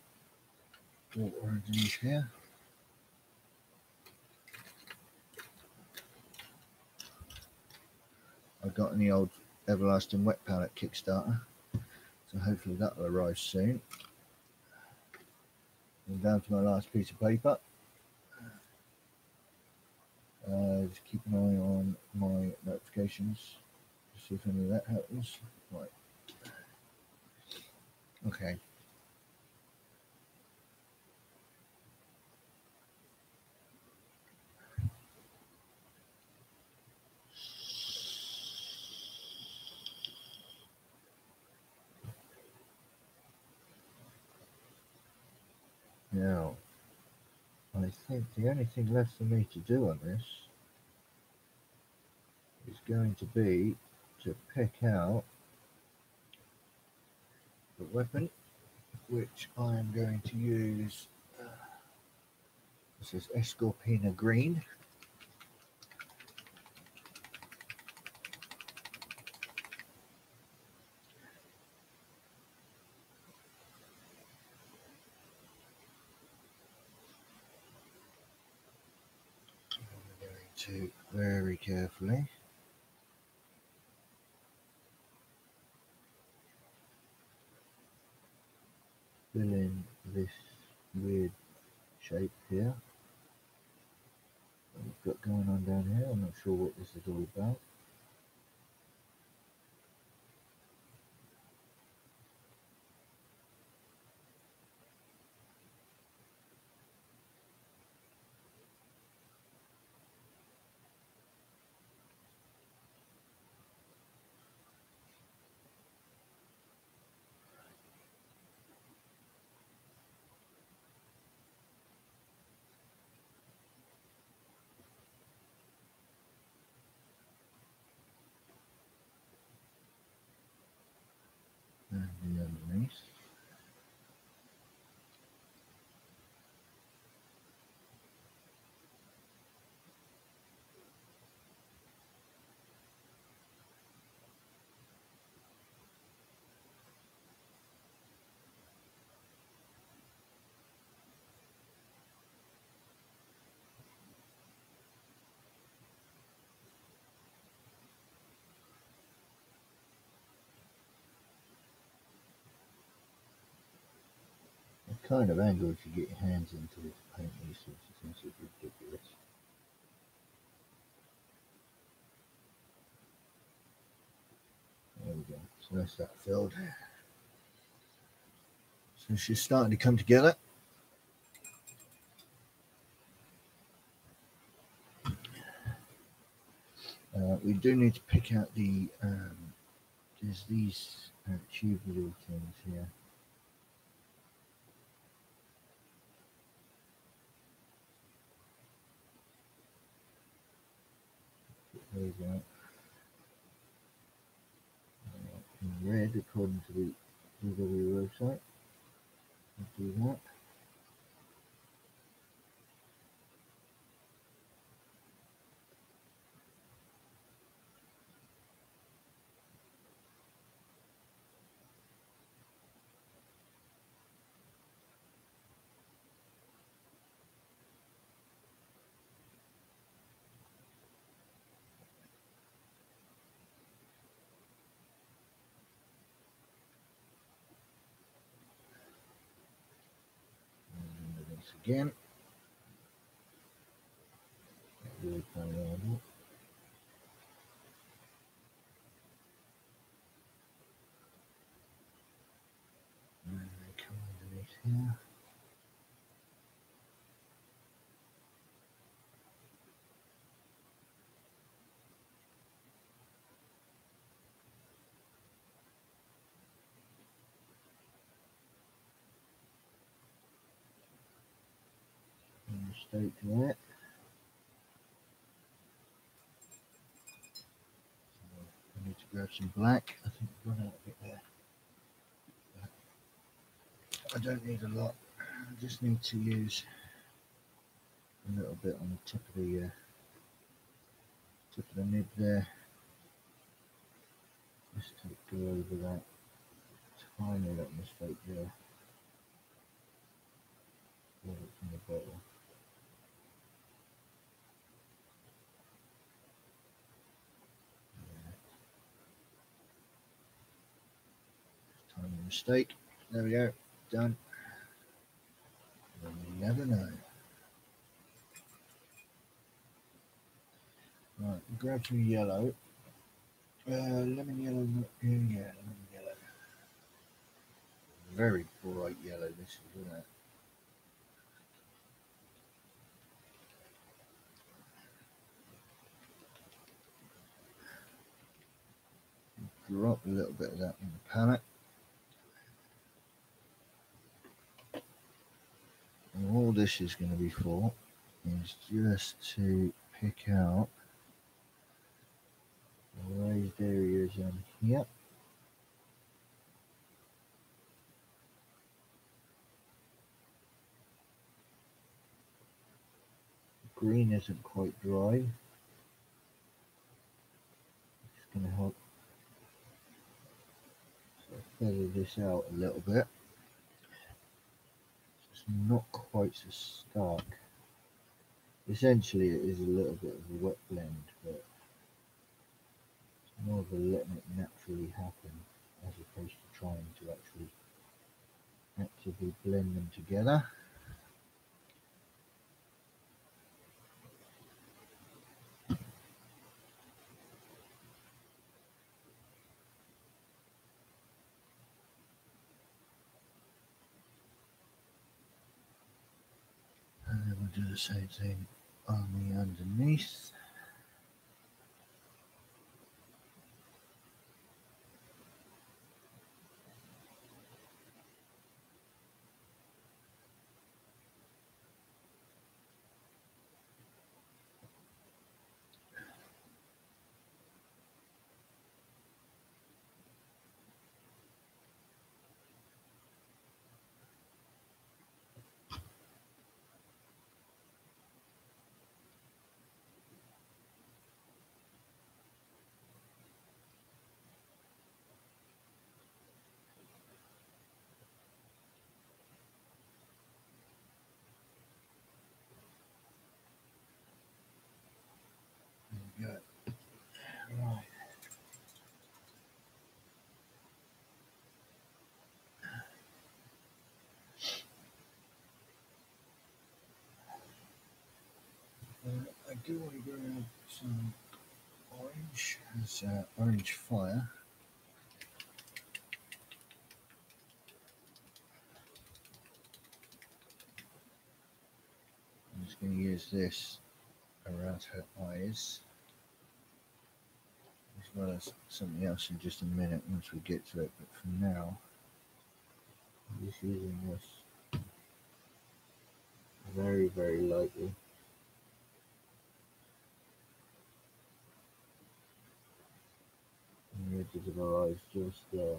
of water underneath here. I got any old everlasting wet palette Kickstarter, so hopefully that will arrive soon. And down to my last piece of paper. Just keep an eye on my notifications to see if any of that happens. Right. Okay. Now, I think the only thing left for me to do on this is going to be to pick out the weapon, which I am going to use. This is Escorpina Green. I'm going to very carefully fill in this weird shape here that we've got going on down here. I'm not sure what this is all about. kind of angle to get your hands into to paint these sorts of things is ridiculous. There we go. So that's that filled. So she's starting to come together. We do need to pick out the there's these tubular things here. There we go. In red, according to the DW website. We'll do that. And this again. Really kind of normal. And then come underneath here. Straight to that. So I need to grab some black. I think we've run out of it there. I don't need a lot. I just need to use a little bit on the tip of the nib there. Just to go over that tiny little mistake there. From the bottle. Tiny mistake. There we go. Done. You never know. Right, grab some yellow. Lemon yellow, yeah, lemon yellow. Very bright yellow this is, isn't it? Drop a little bit of that on the palette. And all this is going to be for is just to pick out the raised areas on here. Green isn't quite dry. It's going to help sort of feather this out a little bit. It's not quite so stark. Essentially it is a little bit of a wet blend, but it's more of a letting it naturally happen as opposed to trying to actually actively blend them together. And then we'll do the same thing on the underneath. some orange, as orange fire. I'm just going to use this around her eyes, as well as something else in just a minute once we get to it, but for now I'm just using this very, very lightly. On the edges of her eyes, just there.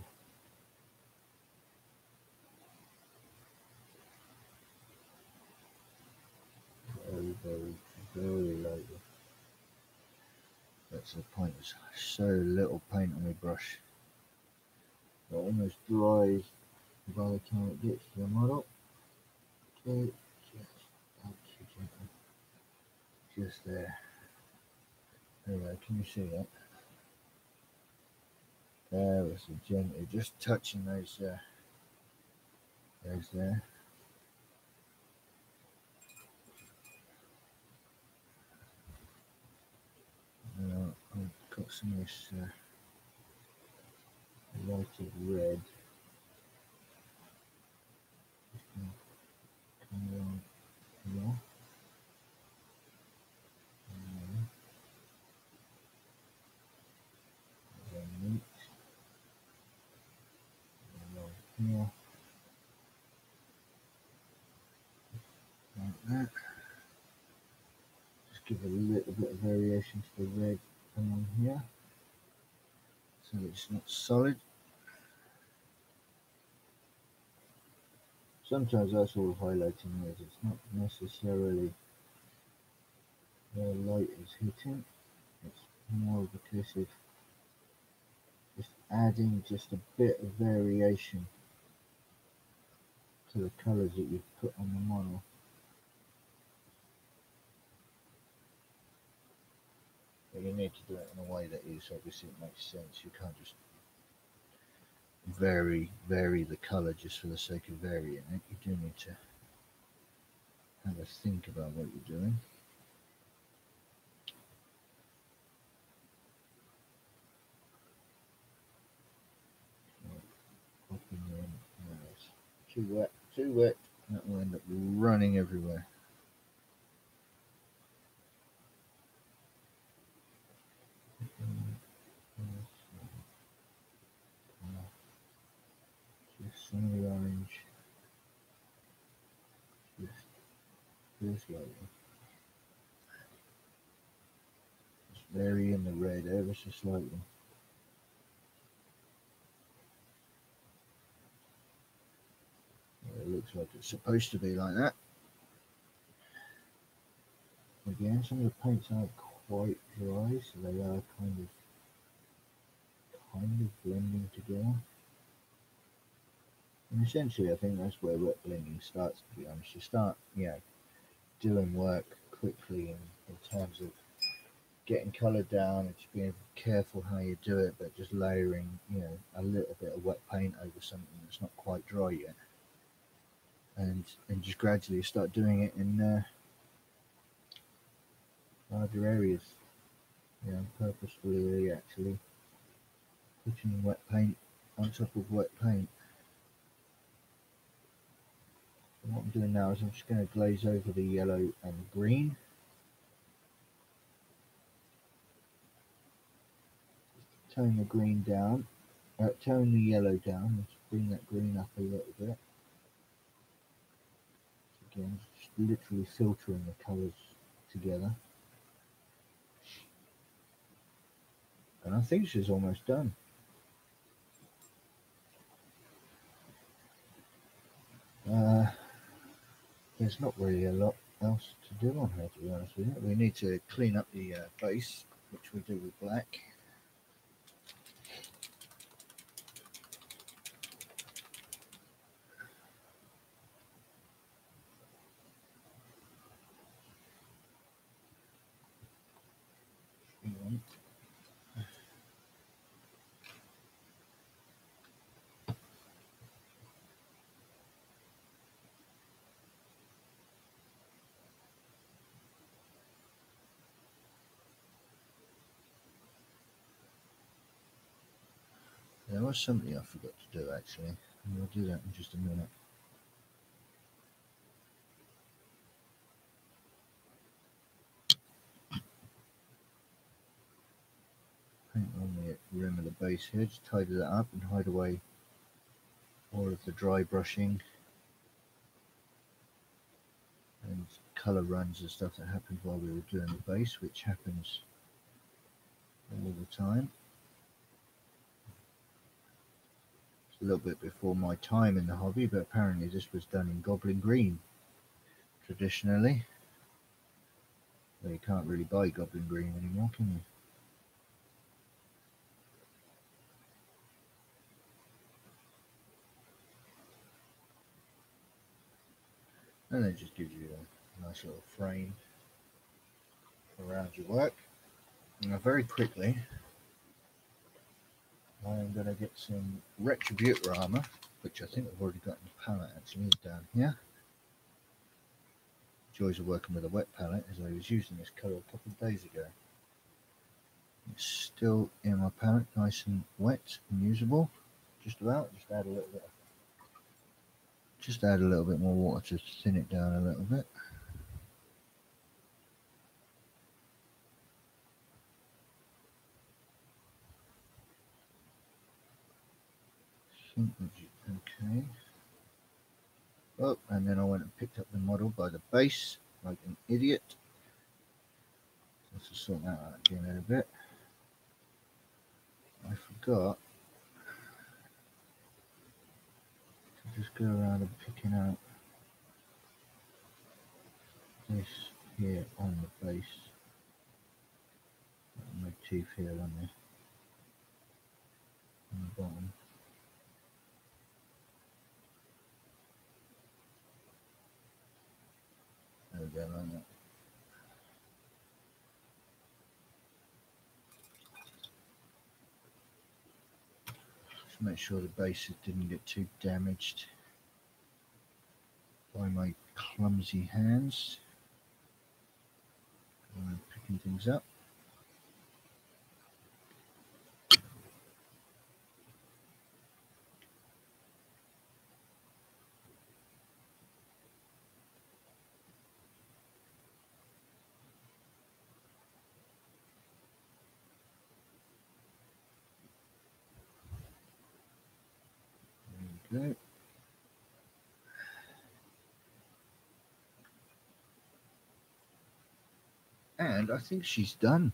Very, very, very lightly. That's the point, there's so little paint on my brush. It almost dries by the time it gets to the model. So just gently, just there. There we go, can you see that? There was gently, just touching those there. I've got some of this lighted red. Just going to come along here. Neat. Along here. Like that. Just give a little bit of variation to the red along here, so it's not solid. Sometimes that's all highlighting is, it's not necessarily where light is hitting, it's more of a case of just adding just a bit of variation to the colours that you've put on the model. But you need to do it in a way that is, obviously it makes sense. You can't just vary the colour just for the sake of varying it. You do need to have a think about what you're doing. No, too wet, that will end up running everywhere. Just some of the orange, just lightly. Just vary in the red ever so slightly. It looks like it's supposed to be like that. Again, some of the paints aren't quite dry, so they are kind of blending together. And essentially, I think that's where wet blending starts, to be honest. You start, doing work quickly in terms of getting colour down and just being careful how you do it, but just layering, a little bit of wet paint over something that's not quite dry yet. And just gradually start doing it in larger areas, purposefully actually putting wet paint on top of wet paint. And what I'm doing now is I'm just going to glaze over the yellow and green. Tone the green down, tone the yellow down, let's bring that green up a little bit. Again, just literally filtering the colours together. And I think she's almost done. There's not really a lot else to do on her, to be honest with you. We need to clean up the base, which we do with black. There was something I forgot to do actually, and we'll do that in just a minute. Paint on the rim of the base here, just tidy that up and hide away all of the dry brushing and colour runs and stuff that happened while we were doing the base, which happens all the time. It's a little bit before my time in the hobby, but apparently this was done in Goblin Green traditionally. Well, you can't really buy Goblin Green anymore, can you? And it just gives you a nice little frame around your work. Now very quickly, I'm going to get some Retributor armor, which I think I've already got in the palette actually, is down here. Joys of working with a wet palette, as I was using this colour a couple of days ago. It's still in my palette, nice and wet and usable, just about. Just add a little bit more water to thin it down a little bit. Okay. Oh, and then I went and picked up the model by the base, like an idiot. Let's just sort that out again in a bit. I forgot to just go around and picking out this here on the base. Motif here on the bottom. There we go, like that. Just make sure the bases didn't get too damaged by my clumsy hands. I'm picking things up. There. And I think she's done.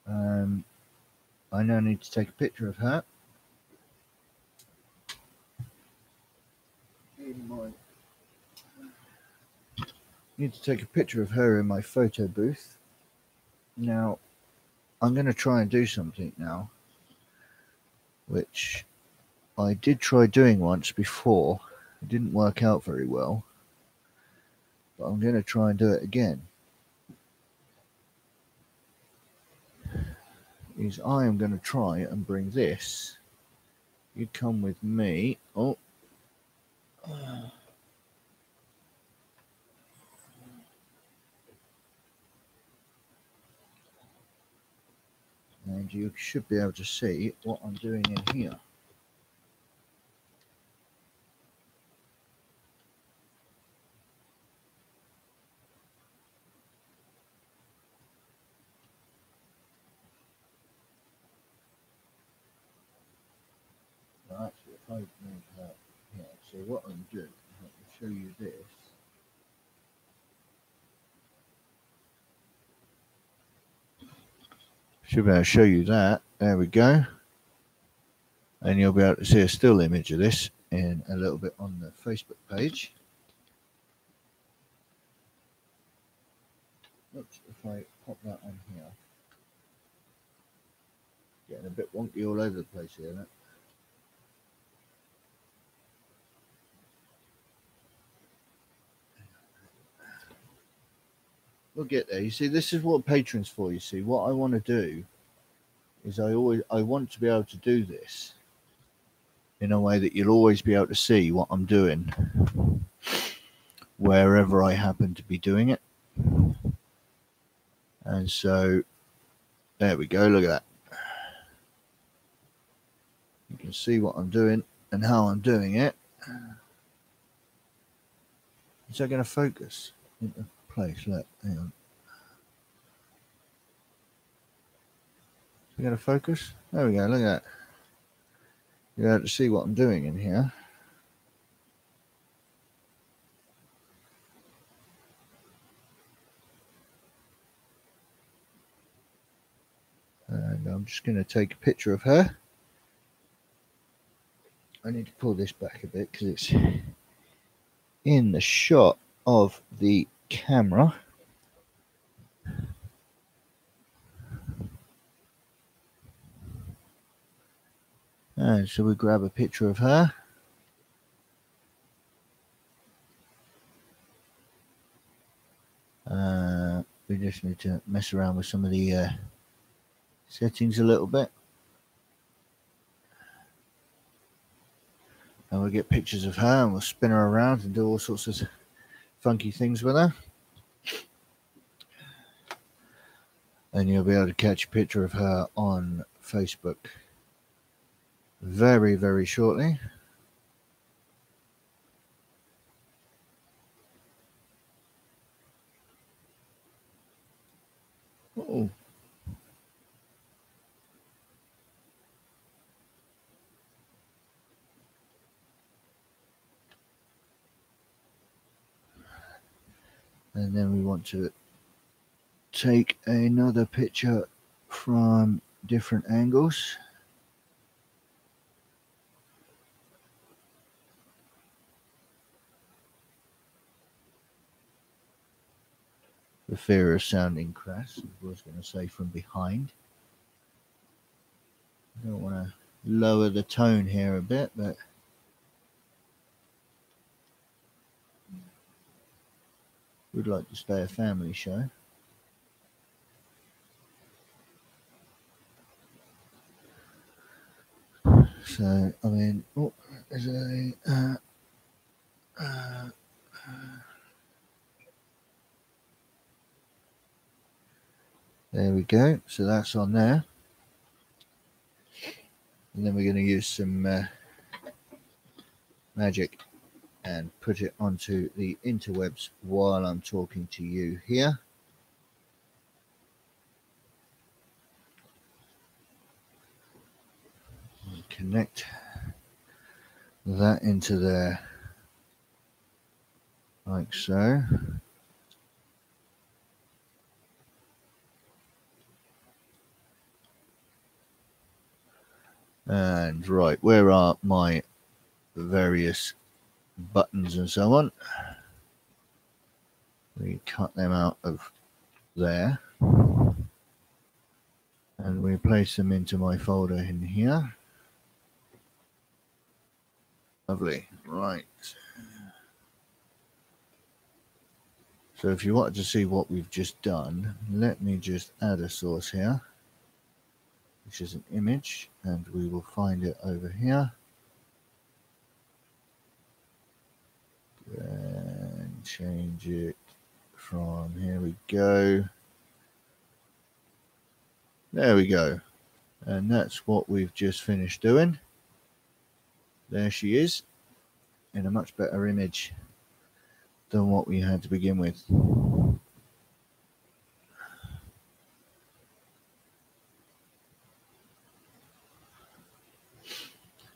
I now need to take a picture of her. Need to take a picture of her in my photo booth. Now, I'm going to try and do something now, which I did try doing once before. It didn't work out very well, but I'm going to try and do it again. Is I am going to try and bring this. You come with me. Oh. And you should be able to see what I'm doing in here. Well, actually, if I move that here, so what I'm doing, let me show you this. Should be able to show you that. There we go. And you'll be able to see a still image of this in a little bit on the Facebook page. Oops, if I pop that on here. Getting a bit wonky all over the place here, isn't it? We'll get there. You see, this is what Patreon's for. You see, what I want to do is I want to be able to do this in a way that you'll always be able to see what I'm doing wherever I happen to be doing it. And so There we go, look at that. You can see what I'm doing and how I'm doing it. Is that going to focus into place? Look, hang on. Is it going to focus? There we go, look at that. You're able to see what I'm doing in here. And I'm just going to take a picture of her. I need to pull this back a bit because it's in the shot of the camera. And so we grab a picture of her. We just need to mess around with some of the settings a little bit. And we'll get pictures of her and we'll spin her around and do all sorts of funky things with her. And you'll be able to catch a picture of her on Facebook very, very shortly. Oh. And then we want to take another picture from different angles. The fear of sounding crass, I was going to say from behind. I don't want to lower the tone here a bit, but we'd like to stay a family show. So, I mean, oh, there's a there we go. So that's on there. And then we're going to use some magic and put it onto the interwebs while I'm talking to you here. And connect that into there like so. And right, where are my various buttons and so on? We cut them out of there and we place them into my folder in here. Lovely, right. So if you wanted to see what we've just done, let me just add a source here, which is an image, and we will find it over here. And change it from, here we go. There we go. And that's what we've just finished doing. There she is, in a much better image than what we had to begin with.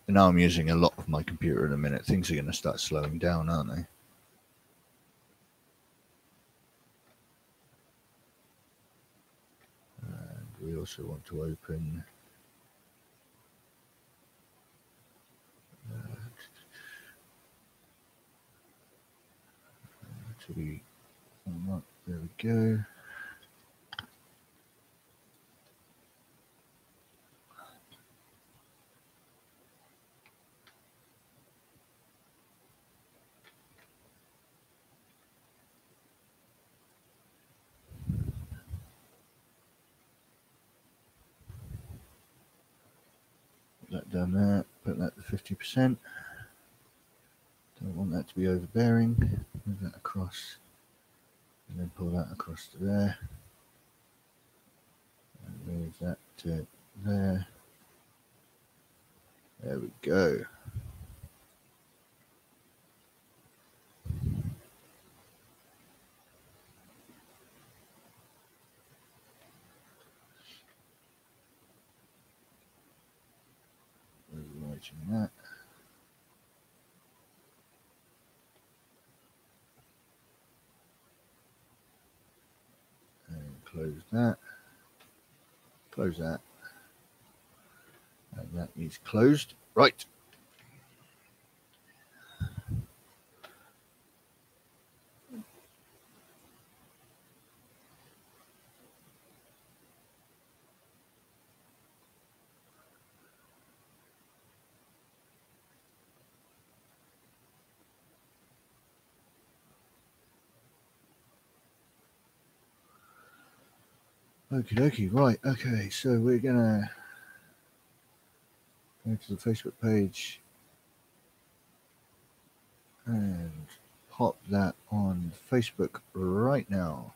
And now I'm using a lot of my computer in a minute. Things are going to start slowing down, aren't they? And we also want to open to the, there we go. Put that down there, put that to 50%. Don't want that to be overbearing. Move that across and then pull that across to there. And move that there. There we go. Watching that. And close that. Close that. And that is closed. Right. Okie dokie, right, okay, so we're gonna go to the Facebook page and pop that on Facebook right now.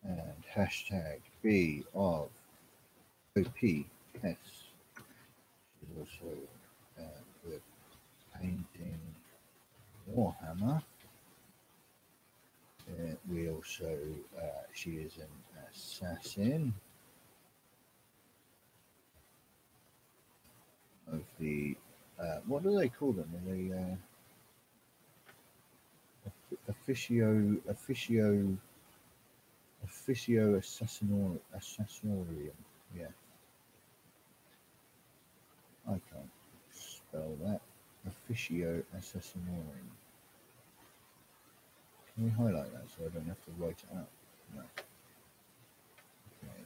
And hashtag B of OPS is also with painting Warhammer. We also, she is an assassin of the, what do they call them? Are they officio assassorium. Yeah, I can't spell that. Officio assassinorum. Can we highlight that so I don't have to write it out? No. Okay.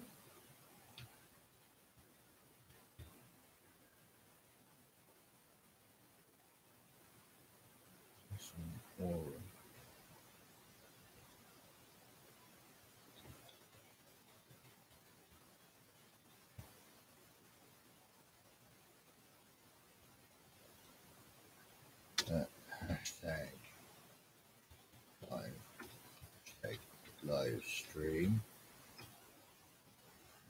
Assassinorum. Hashtag live stream.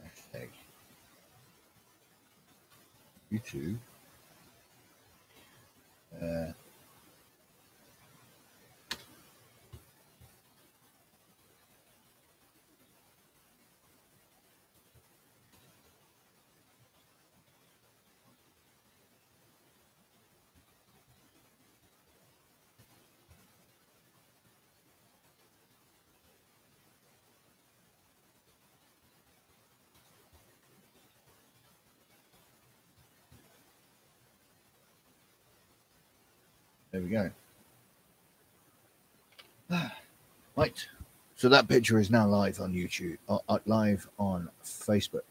Hashtag YouTube. There we go. Right. So that picture is now live on YouTube, live on Facebook.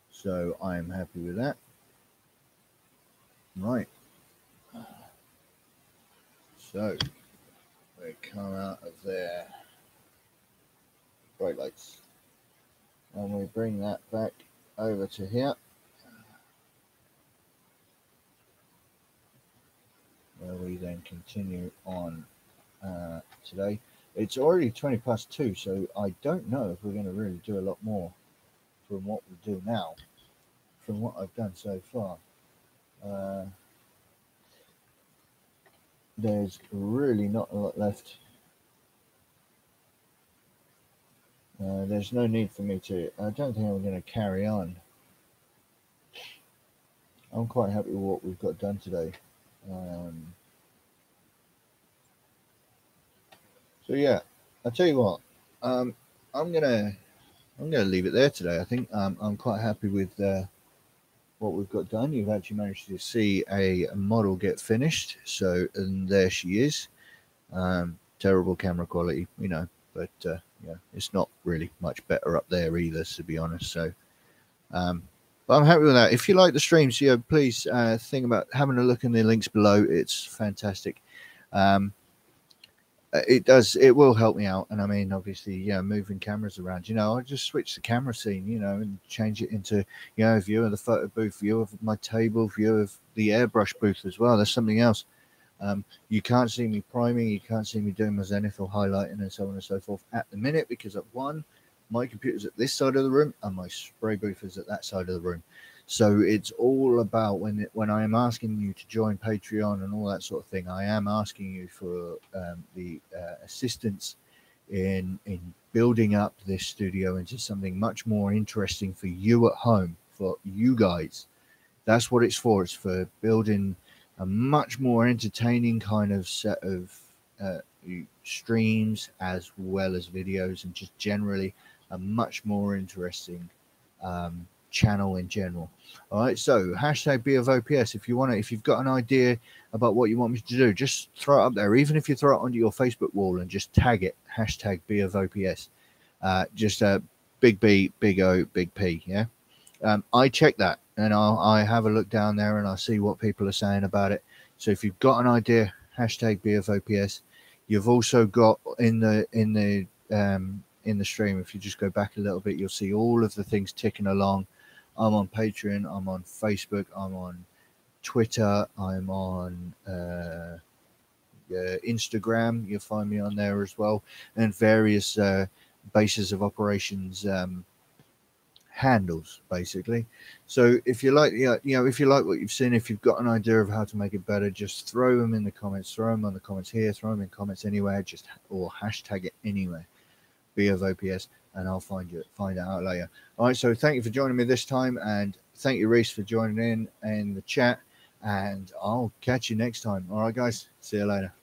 So I'm happy with that. Right. So we come out of there. Bright lights. And we bring that back over to here. Where we then continue on today. It's already 2:20, so I don't know if we're going to really do a lot more from what we do now, from what I've done so far. There's really not a lot left. There's no need for me to. I don't think I'm going to carry on. I'm quite happy with what we've got done today. So yeah, I'll tell you what. I'm gonna leave it there today. I think I'm quite happy with what we've got done. You've actually managed to see a model get finished. So, and there she is. Terrible camera quality, you know, but yeah, it's not really much better up there either, to be honest. So, but I'm happy with that. If you like the streams, yeah, please think about having a look in the links below. It's fantastic. It will help me out. And I mean, obviously, yeah, moving cameras around, you know, I just switch the camera scene, you know, and change it into, you know, view of the photo booth, view of my table, view of the airbrush booth as well. There's something else. You can't see me priming, you can't see me doing my zenith or highlighting and so on and so forth at the minute, because at one, my computer's at this side of the room and my spray booth is at that side of the room. So it's all about when I am asking you to join Patreon and all that sort of thing, I am asking you for the assistance in building up this studio into something much more interesting for you at home, for you guys. That's what it's for. It's for building a much more entertaining kind of set of streams as well as videos, and just generally a much more interesting channel in general. All right, so hashtag be of OPS. If you want to, if you've got an idea about what you want me to do, just throw it up there. Even if you throw it onto your Facebook wall and just tag it, hashtag be of OPS. Just big B, big O, big P. Yeah. I check that and I have a look down there and I see what people are saying about it. So if you've got an idea, hashtag be of OPS. You've also got in the stream, if you just go back a little bit, you'll see all of the things ticking along. I'm on Patreon, I'm on Facebook, I'm on Twitter, I'm on Instagram. You'll find me on there as well, and various bases of operations handles, basically. So if you like, you know, if you like what you've seen, if you've got an idea of how to make it better, just throw them in the comments. Throw them on the comments here. Throw them in comments anywhere. Just or hashtag it anywhere. Be of OPS, and I'll find it out later. All right, so thank you for joining me this time, and thank you, Reese, for joining in the chat, and I'll catch you next time. All right, guys, see you later.